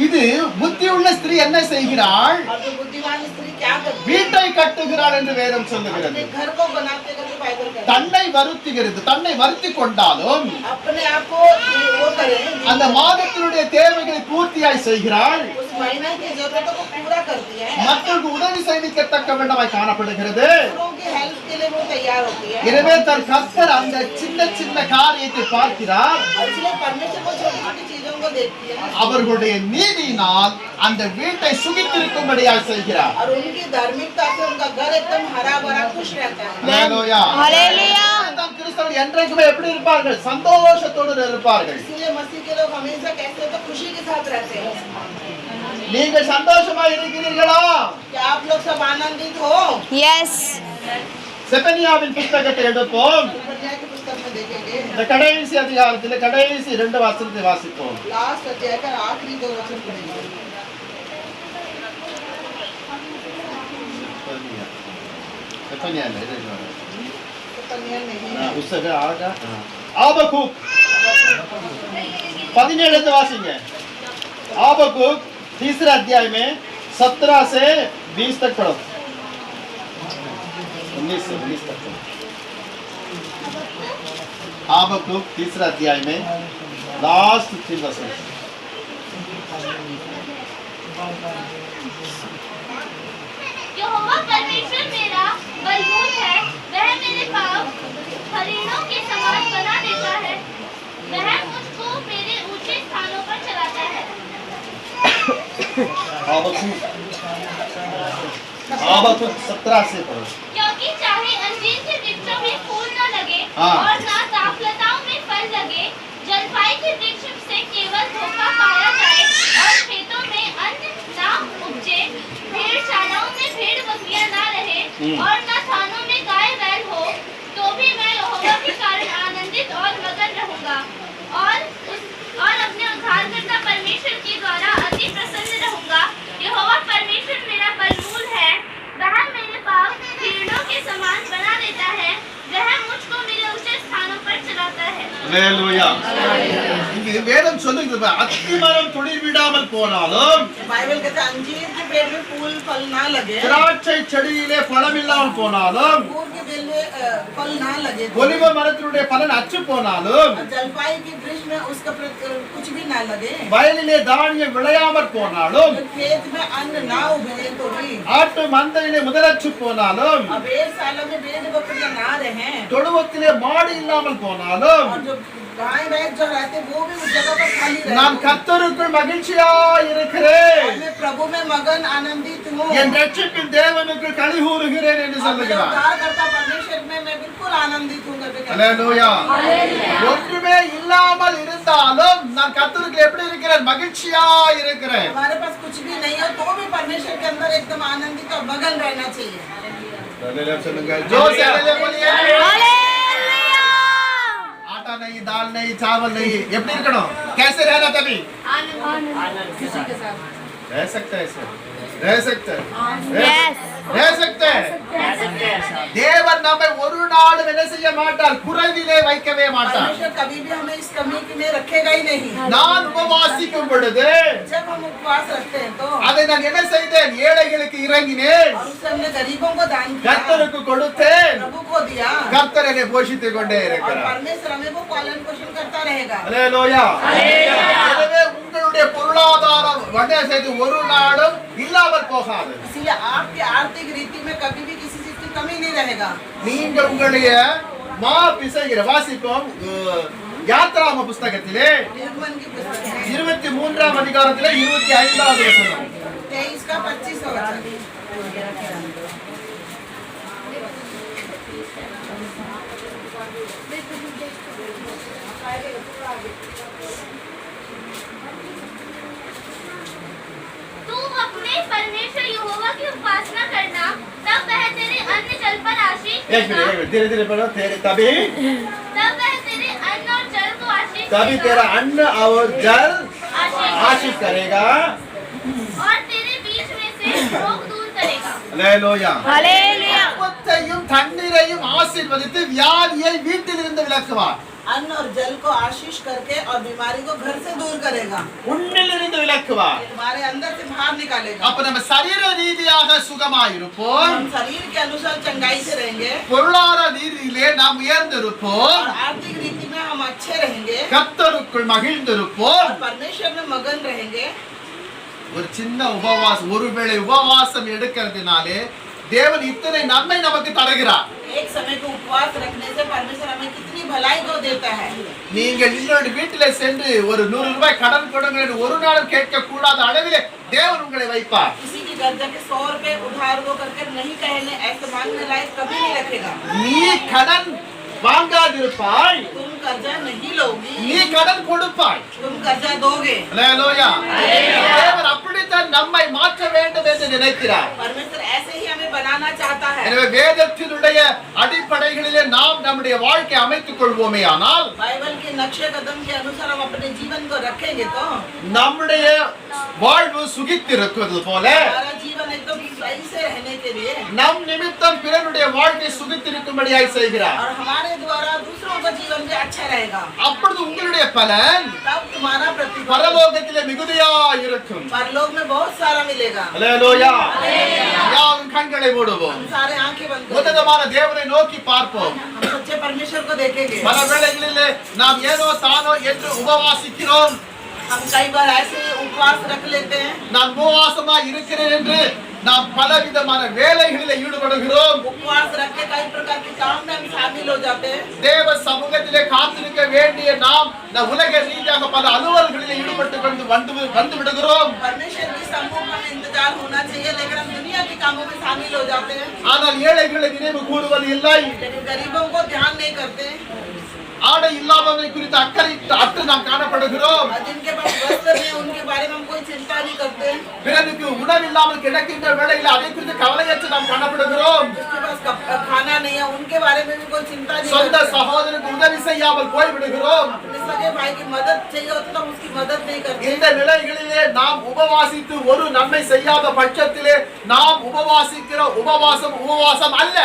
இது புத்தி உள்ள ஸ்திரீ என்ன செய்கிறாள் और जो बुद्धिमान स्त्री क्या करती है? வீட்டை கட்டுகிறாள் என்று வேதம் சொல்லுகிறது अपने घर को बनाते करके बाइबल कहता है। தன்னை வருத்துகிறது தன்னை வருத்தி கொண்டாலும் अपने आप को वो करें, அந்த மாதத்தினுடைய தேவைகளை பூர்த்தியாய் செய்கிறாள் उस महीने की जरूरतों को पूरा करती है, மக்களுக்கு உதவி செய்விக்கத்தக்க வேண்டமாய் காணப்படுகிறது दूसरों की हेल्प के लिए वो तैयार होती है। எனவே தன் கர்த்தர் அந்த சின்ன சின்ன காரியத்தை பார்க்கிறார் और इसलिए परमेश्वर को छोटी छोटी चीजों को देखती है அவர்களுடைய நீதியினால் அந்த வீட்டை சுகித்திருக்கும்படியாக செய்கிறார் और उनकी धार्मिकता से उनका घर एकदम हरा भरा खुश रहता है। அல்லேலூயா हालेलुया। தான் கிறிஸ்தவர்கள் என்றைக்குமே எப்படி இருப்பார்கள் சந்தோஷத்தோடு இருப்பார்கள் इसलिए मसीह के लोग हमेशा कैसे तो खुशी के साथ रहते हैं। நீங்கள் சந்தோஷமா இருக்கிறீர்களா क्या आप लोग सब आनंदित हो? यस। செபனியாவின் புத்தகத்தை எடுப்போம் प्रज्ञा की पुस्तक में देखेंगे இந்த கடைசி அதிகாரத்தில் கடைசி 2 வசனத்தை வாசிப்போம் लास्ट अध्याय का आखिरी 2 वचन पढ़ेंगे। செபனியா இல்ல இது कन्या नहीं புத்தக ஆகா ஆபகுக் 17 वासिंगे आबकुक तीसरा अध्याय में 17 से 20 तक पढ़ो, 19 से 20 तक पढ़ो। हबक्कुक तीसरा अध्याय में लास्ट 3 वर्सेस। यहोवा परमेश्वर मेरा बलबूत है, वह मेरे पाँव हरिणों के समान बना देता है, वह मुझको मेरे ऊंचे स्थानों पर चलाता है। हबक्कुक 17 से पढ़ो। क्योंकि चाहे अंजीर के वृक्षों में फूल न लगे हाँ। और न दाखलताओं में फल लगे, जलपाई के वृक्ष से केवल धोखा पाया जाए और खेतों में अन्न न उपजे, भेड़शालाओं में भेड़ बकरियां न रहे और न थानों में गाय बैल हो, तो भी मैं यहोवा के कारण आनंदित और मगन रहूंगा और अपने उद्धारकर्ता परमेश्वर के द्वारा अति प्रसन्न रहूंगा। यहोवा परमेश्वर मेरा बलबूत है, वह मेरे पाँव हिरणों के समान बना देता है, वह मुझको मेरे ऊंचे स्थानों पर चलाता है। அல்லேலூயா. இங்க வேதம் சொல்லுகிறது அத்திமரம் துளிர் விடாமல் போனாலும், बाइबल कहता है अंजीर के पेड़ में फूल फल ना लगे, திராட்சை செடியிலே பழம் இல்லாமல் போனாலும், अंगूर के पेड़ में फल ना लगे, ஒலிவ மரத்தினுடைய பலன் அற்று போனாலும், और जलपाई के वृक्ष में उसका कुछ भी ना लगे, வயலிலே தானியம் விளையாமற் போனாலும், तो खेत में अन्न ना उगे तो भी, ஆட்டு மந்தையிலே முதலற்று போனாலும், और भेड़शाला में भेड़ बकरियां ना रहे, தொழுவத்திலே மாடு இல்லாமல் போனாலும், और जो गाय भैंस जो रहते वो भी उस जगह पर खाली நான் रहते। கர்த்தருக்குள் மகிழ்ச்சியாய் இருக்கிறேன், और मैं प्रभु में मगन आनंदित हूँ, என் ரட்சிப்பின் தேவனுக்கு களி கூறுகிறேன் என்று और मेरे சொல்லுகிறார். उद्धारकर्ता परमेश्वर में मैं बिल्कुल आनंदित हूँ करके कहता है। அல்லேலூயா. ஒன்றுமே இல்லாமல் இருந்தாலும் நான் கர்த்தருக்கு எப்படி இருக்கிறேன்? மகிழ்ச்சியாய் இருக்கிறேன். हमारे पास कुछ भी नहीं है तो भी परमेश्वर के अंदर एकदम आनंदित और मगन रहना चाहिए। அல்லேலூயா சொல்லுங்க. जोर से அல்லேलूया बोलिए. हालेलुया। आटा नहीं, दाल नहीं, चावल नहीं, எப்படி இருக்கணும்? कैसे रहना तभी? किसी के साथ रह सकते हैं ऐसे, रह सकते हैं, Yes. रह सकते हैं. தேவன் நம்மை ஒரு நாளும் என்ன செய்ய மாட்டார்? குறைவிலே வைக்கவே மாட்டார். परमेश्वर कभी भी हमें इस कमी में रखेगा ही नहीं। நான் உபவாசிக்கும் பொழுது जब हम उपवास रखते हैं तो அதை நான் என்ன செய்தேன்? ஏழைகளுக்கு இறங்கினேன், और उससे हमने गरीबों को दान किया, கர்த்தருக்கு கொடுத்தேன், प्रभु को दिया, கர்த்தர் என்னை போஷித்துக் கொண்டே और இருக்கிறார். परमेश्वर हमें वो पालन पोषण करता रहेगा। அல்லேலூயா. எனவே உங்களுடைய பொருளாதாரம் வண்டே செய்து ஒரு நாளும் இல்லாமல் போகாது. इसलिए आपकी आर्थिक रीति में कभी भी किसी चीज की कमी नहीं रहेगा। நீங்கள் உங்களுடைய மா பிசைகிற வாசிப்போம் யாத்ராம புஸ்தகத்திலே निर्गमन की पुस्तक है 23ஆம் அதிகாரத்திலே 25வது வசனம். 23 का 25 वचन। तू अपने परमेश्वर यहोवा की उपासना करना, तब वह तेरे अन्न जल पर आशीष एक देगा। मिनट धीरे धीरे पढ़ो. तभी तब वह तेरे अन्न और जल को आशीष तभी देगा। तेरा अन्न और जल आशीष आशीष करेगा. और तेरे बीच में से रोग दूर करेगा। அல்லேலூயா. हालेलुया। அப்பத்தையும் தண்ணீரையும் ஆசீர்வதித்து வியாதியை வீட்டிலிருந்து விலக்குவார். अन्न और जल को आशीष करके और बीमारी को घर से दूर करेगा, உன்னிலிருந்து விலக்குவார். हमारे अंदर से बाहर निकालेगा। அப்ப நம்ம சரீர ரீதியாக சுகமாயிருப்போம், हम शरीर के अनुसार चंगाई से रहेंगे பொருளாதார ரீதியிலே நாம் உயர்ந்திருப்போம், और आर्थिक रीति में हम अच्छे रहेंगे கர்த்தருக்குள் மகிழ்ந்திருப்போம். और परमेश्वर में मगन रहेंगे। ஒரு சின்ன உபவாசம், ஒருவேளை உபவாசம் எடுக்கிறதுனாலே தேவன் இத்தனை நன்மை நமக்கு தருகிறார். एक समय को उपवास रखने से परमेश्वर हमें कितनी भलाई को देता है। நீங்கள் இன்னொரு வீட்டிலே சென்று ஒரு 100 ரூபாய் கடன் கொடுங்க என்று ஒரு நாளும் கேட்க கூடாத அளவிலே தேவன் உங்களை வைப்பார். किसी की घर जाके 100 रुपए उधार को करके नहीं कहने ऐसे मांगने लायक कभी नहीं रखेगा। நீ கடன் வாங்காதிருப்பாய், तुम कर्जा नहीं लोगी, நீ கடன் கொடுப்பாய். तुम कर्जा दोगे। அல்லேலூயா. தேவன் அப்படித்தான் நம்மை மாற்ற வேண்டும் என்று நினைக்கிறார். परमेश्वर ऐसे ही हमें बनाना चाहता है। எனவே வேதத்தினுடைய அடிப்படைகளிலே நாம் நம்முடைய வாழ்க்கை அமைத்துக் கொள்வோமே ஆனால் बाइबल के नक्शे कदम के अनुसार हम अपने जीवन को रखेंगे तो நம்முடைய வாழ்வு சுகித்திருக்கிறது போல हमारा जीवन एकदम सही से रहने के लिए நம் நிமித்தம் பிறனுடைய வாழ்க்கை சுகித்திருக்கும்படியாய் செய்கிறார். और हमारे द्वारा दूसरों का जीवन भी अच्छा रहेगा, அப்பொழுது உங்களுடைய பலன் तब तुम्हारा प्रतिफल பரலோகத்திலே மிகுதியாய் இருக்கும். परलोक में बहुत सारा मिलेगा। அல்லேலூயா. யாவும் கண்களை மூடுவோம். हम सारे आंखें बंद करें, உன்னதமான தேவனை நோக்கி பார்ப்போம். हम सच्चे परमेश्वर को देखेंगे। பல வேளைகளிலே நாம் ஏனோ தானோ என்று உபவாசிக்கிறோம். हम कई बार ऐसे उपवास रख लेते हैं, நான் உபவாசமா இருக்கிறேன் என்று நாம் பலவிதமான வேலைகளிலே ஈடுபடுகிறோம். उपवास रख के कई प्रकार के काम में हम शामिल हो जाते हैं। தேவ சமூகத்திலே காத்திருக்க வேண்டிய நாம் உலக ரீதியாக பல அலுவல்களிலே ஈடுபட்டு கொண்டு வந்து விடுகிறோம். परमेश्वर की सम्मुख में इंतजार होना चाहिए, लेकिन हम दुनिया के कामों में शामिल हो जाते हैं, ஆனால் ஏழைகளை நினைவு கூறுவது இல்லை. लेकिन गरीबों को ध्यान नहीं करते। ஆடை இல்லாதவரை குறித்து அக்கறை அற்று நாம் காணப்படுகிறோம். और जिनके पास वस्त्र नहीं, उनके बारे में हम कोई चिंता नहीं करते। பிறருக்கு உணவில்லாமல் கிடக்கின்ற வேளையில் அதை குறித்து கவலையற்று நாம் காணப்படுகிறோம். जिसके पास खाना नहीं है, उनके बारे में भी कोई चिंता नहीं சொந்த करते। சகோதரனுக்கு உதவி செய்யாமல் போய்விடுகிறோம். अपने सगे भाई की मदद चाहिए होती तो हम उसकी मदद नहीं करते। இந்த நிலைகளிலே நாம் உபவாசித்து ஒரு நன்மை செய்யாத பட்சத்திலே நாம் உபவாசிக்கிற உபவாசம் அல்ல.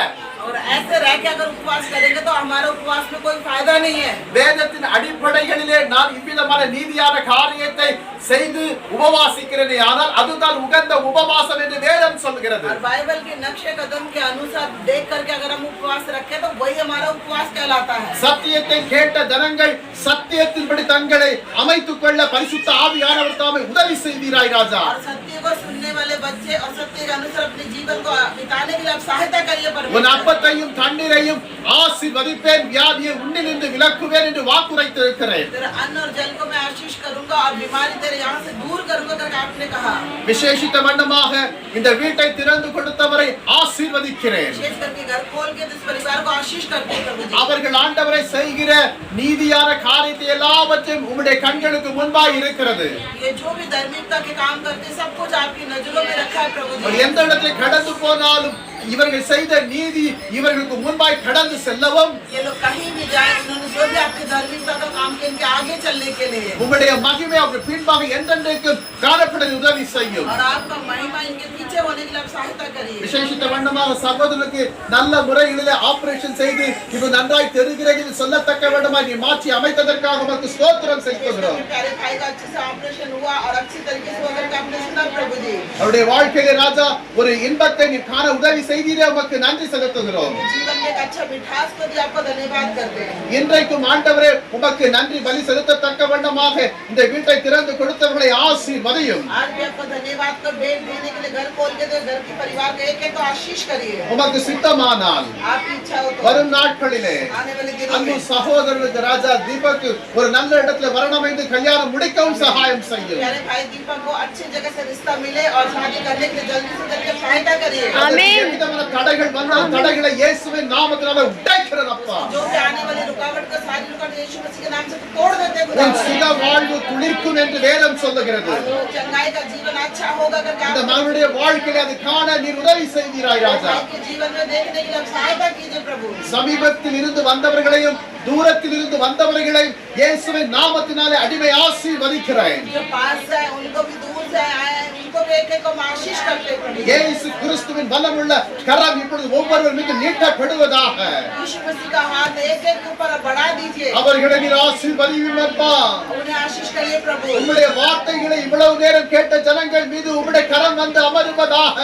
और ऐसे रह के अगर उपवास करेंगे तो हमारे उपवास में कोई फायदा नहीं है। வேதத்தின் அடிப்படைகளிலே நாம் இவ்விதமான நீதியான காரியத்தை செய்து உபவாசிக்கிறேனே ஆனால் அதுதான் உகந்த உபவாசம் என்று வேதம் சொல்கிறது. और बाइबल के नक्शे कदम के अनुसार देख करके अगर हम उपवास रखें तो वही हमारा उपवास कहलाता है। சத்தியத்தை கேட்ட ஜனங்கள் சத்தியத்தின்படி தங்களை அமைத்துக் கொள்ள பரிசுத்த ஆவியானவர் தாமே உதவி செய்வீராய் ராஜா. और सत्य को सुनने वाले बच्चे और सत्य के अनुसार अपने जीवन को बिताने के लिए आप सहायता करिए உன் परमेश्वर। அப்பத்தையும் தண்ணீரையும் ஆசீர்வதிப்பேன், வியாதியை உன்னிலிருந்து விலக்குவேன் என்று வாக்குரைத்திருக்கிறேன். तेरा अन्न और जल को मैं आशीष करूंगा और बीमारी तेरे यहाँ से दूर करूंगा करके आपने कहा। விசேஷித்த வண்ணமாக இந்த வீட்டை திறந்து கொடுத்தவரை ஆசீர்வதிக்கிறேன். विशेष करके घर खोल के इस परिवार को आशीष करते हैं प्रभु जी। அவர்கள் ஆண்டவரை செய்கிற நீதியான காரியத்தை எல்லாவற்றையும் உம்முடைய கண்களுக்கு முன்பாய் இருக்கிறது. ये जो भी धार्मिकता के काम करते हैं, सब कुछ आपकी नजरों में रखा है प्रभु जी। எந்த இடத்தை கடந்து போனாலும் இவர்கள் செய்த நீதி இவர்களுக்கு முன்பாய் கடந்து செல்லவும் ये लोग कहीं भी जाए, उन्होंने जो भी आपकी धार्मिकता का काम किया, इनके आगे चलने के लिए உம்முடைய மகிமை அவர்கள் பின்பாக என்றென்றைக்கும் காணப்பட உதவி செய்யும். और आपका महिमा इनके पीछे होने के लिए आप सहायता करिए। விசேஷித்த வண்ணமாக சகோதரனுக்கு நல்ல முறைகளிலே ஆபரேஷன் செய்து இது நன்றாய் தெரிகிறது என்று சொல்லத்தக்க வேண்டுமாய் நீ மாற்றி அமைத்ததற்காக உமக்கு ஸ்தோத்திரம் செய்கிறோம். प्यारे भाई का अच्छे से ऑपरेशन हुआ और अच्छी तरीके से होकर के आपने सुना प्रभु जी। அவருடைய வாழ்க்கையிலே ராஜா ஒரு இன்பத்தை நீ காண உதவி செய்தீரே, உமக்கு நன்றி செலுத்துகிறோம். जीवन में एक अच्छा मिठास को भी आपको धन्यवाद करते हैं। இன்றைக்கும் ஆண்டவரே உமக்கு நன்றி பலி செலுத்தத்தக்க வண்ணமாக இந்த வீட்டை திறந்து கொடுத்தவர்களை ஆசீர்வதியும். आज भी आपको धन्यवाद को भेंट देने के लिए घर खोल के दो, घर के परिवार को एक एक को आशीष करिए। உமக்கு சித்தமானால் आपकी इच्छा हो तो வரும் நாட்களிலே आने वाले दिनों அன்பு में சகோதரனுக்கு ராஜா தீபக் ஒரு நல்ல இடத்துல வரணுமைந்து கல்யாணம் முடிக்கவும் சகாயம் செய்யும். प्यारे भाई दीपक को अच्छी जगह से रिश्ता मिले और शादी करने के लिए जल्दी से जल्दी सहायता करिए। ஆமென். எவ்விதமான தடைகள் வந்தால் தடைகளை இயேசுவின் நாமத்தினால உடைக்கிறேன் அப்பா. जो भी आने वाली रुकावट को सारी रुकावट यीशु मसीह के नाम से तोड़ देते हैं உன் खुदा। சுக வாழ்வு துளிர்க்கும் என்று வேதம் சொல்லுகிறது. और चंगाई का जीवन अच्छा होगा करके இந்த आप மகனுடைய வாழ்க்கையில அது காண நீர் உதவி செய்வீராய் ராஜா. आपके जीवन में देखने के लिए आप सहायता कीजिए प्रभु। சமீபத்தில் இருந்து வந்தவர்களையும் தூரத்தில் இருந்து வந்தவர்களையும் இயேசுவின் நாமத்தினாலே அடிமை ஆசீர்வதிக்கிறேன். जो पास से आए उनको भी दूर से आए हैं, उनको भी एक एक को हम आशीष करते हैं प्रभु। இயேசு கிறிஸ்துவின் பலமுள்ள கரம் இப்பொழுது ஒவ்வொருவர் மீது நீட்டப்படுவதாக. यीशु मसीह का हाथ एक एक के ऊपर बढ़ा दीजिए, அவர்களை நீர் ஆசீர்வதியும் அப்பா. उन्हें आशीष करिए प्रभु। உம்முடைய வார்த்தைகளை இவ்வளவு நேரம் கேட்ட ஜனங்கள் மீது உம்முடைய கரம் வந்து அமருவதாக.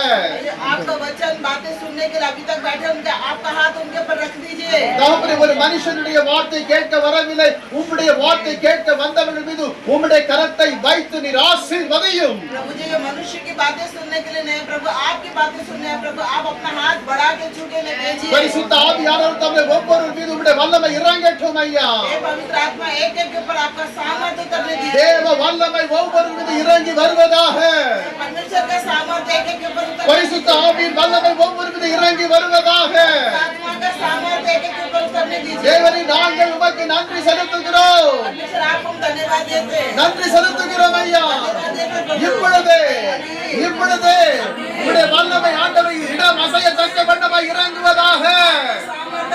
ये आपका वचन बातें सुनने के लिए अभी तक बैठे उनके आपका हाथ उनके ऊपर रख दीजिए। தகப்பனே, ஒரு மனுஷனுடைய வார்த்தை கேட்க வரவில்லை, உம்முடைய வார்த்தை கேட்க வந்தவர்கள் மீது உம்முடைய கரத்தை வைத்து நீர் ஆசீர்வதியும். प्रभु जी, ये मनुष्य की बातें सुनने के लिए नहीं प्रभु, आपकी बातें सुनने हैं प्रभु। आप अपना हाथ बढ़ा के छूटे में भेजिए। பரிசுத்த ஆவியானவர் தம்முடைய ஒவ்வொரு மீது உம்முடைய வல்லமை இறங்கட்டும் ஐயா. हे पवित्र आत्मा, एक एक के ऊपर आपका सामर्थ्य उतरने दीजिए। தேவ வல்லமை ஒவ்வொரு மீது இறங்கி வருவதாக. परमेश्वर का सामर्थ्य एक एक के ऊपर उतरने பரிசுத்த ஆவியின் வல்லமை ஒவ்வொரு மீது இறங்கி வருவதாக. दीजिए। आत्मा का सामर्थ्य एक एक के ऊपर उतरने दीजिए। தேவனே, நாங்கள் உமக்கு நன்றி செலுத்துகிறோம். परमेश्वर आपको हम धन्यवाद देते हैं। நன்றி செலுத்துகிறோம் ஐயா. धन्यवाद देते हैं प्रभु। இப்பொழுதே உம்முடைய வல்லமை ஆண்டவரை இடம் அசையத்தக்க வண்ணமாய் இறங்குவதாக. सामर्थ्य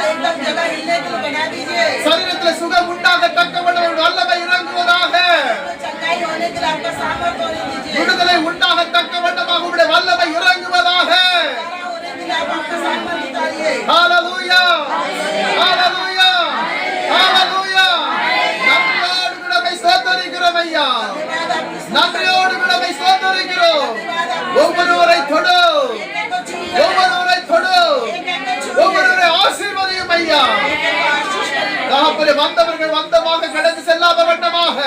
ஒவ்வொருவரை தொடு, एक एक को छुइए, ஒவ்வொருவரை தொடு, एक एक को छुइए, ஒவ்வொருவரை ஆசீர்வதியும் ஐயா. एक एक को आशीष करिए। தகப்பனே, வந்தவர்கள் வந்தமாக கடந்து செல்லாத வண்ணமாக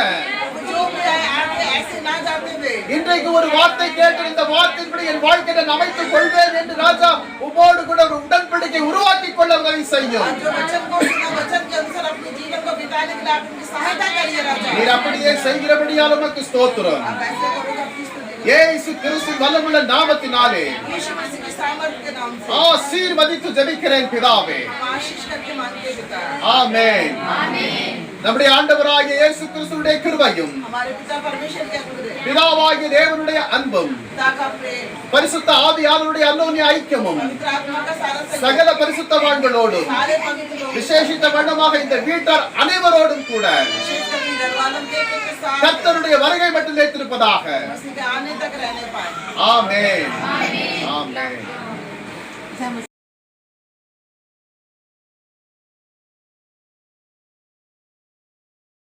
जो भी आए आगे ऐसे ना जाते हुए இன்றைக்கு ஒரு வார்த்தை கேட்டு இந்த வார்த்தையின்படி என் வாழ்க்கையை நான் அமைத்துக் கொள்வேன் என்று ராஜா உமோடு கூட ஒரு உடன்படிக்கை உருவாக்கி கொள்ள உதவி செய்யும். और जो वचन को सुना वचन के अनुसार अपने जीवन को बिताने के लिए आप उनकी सहायता करिए राजा। நீர் அப்படியே செய்கிறபடியால் உமக்கு ஸ்தோத்திரம். आप ऐसे करोगे आपकी स्तुति। இயேசு கிறிஸ்துவின் வல்லமையுள்ள நாமத்தினாலே यीशु मसीह के सामर्थ्य के नाम से ஆசீர்வதித்து ஜெபிக்கிறேன் பிதாவே. हम आशीष करके मांगते पिता। ஆமென். நம்முடைய ஆண்டவராகிய இயேசு கிறிஸ்துவுடைய கிருபையும் हमारे पिता परमेश्वर के अनुग्रह, பிதாவாகிய தேவனுடைய அன்பும் पिता का प्रेम, பரிசுத்த ஆவியானவருடைய அந்யோன்ய ஐக்கியமும் पवित्र आत्मा का सारा संग, சகல பரிசுத்தவான்களோடும் सारे पवित्र लोग, விசேஷித்த வண்ணமாக இந்த வீட்டார் அனைவரோடும் கூட विशेष करके घरवालों के एक साथ கர்த்தருடைய வருகை மட்டும் நிலைத்திருப்பதாக. मसीह के आने तक रहने पाए। ஆமென். ஆமென்.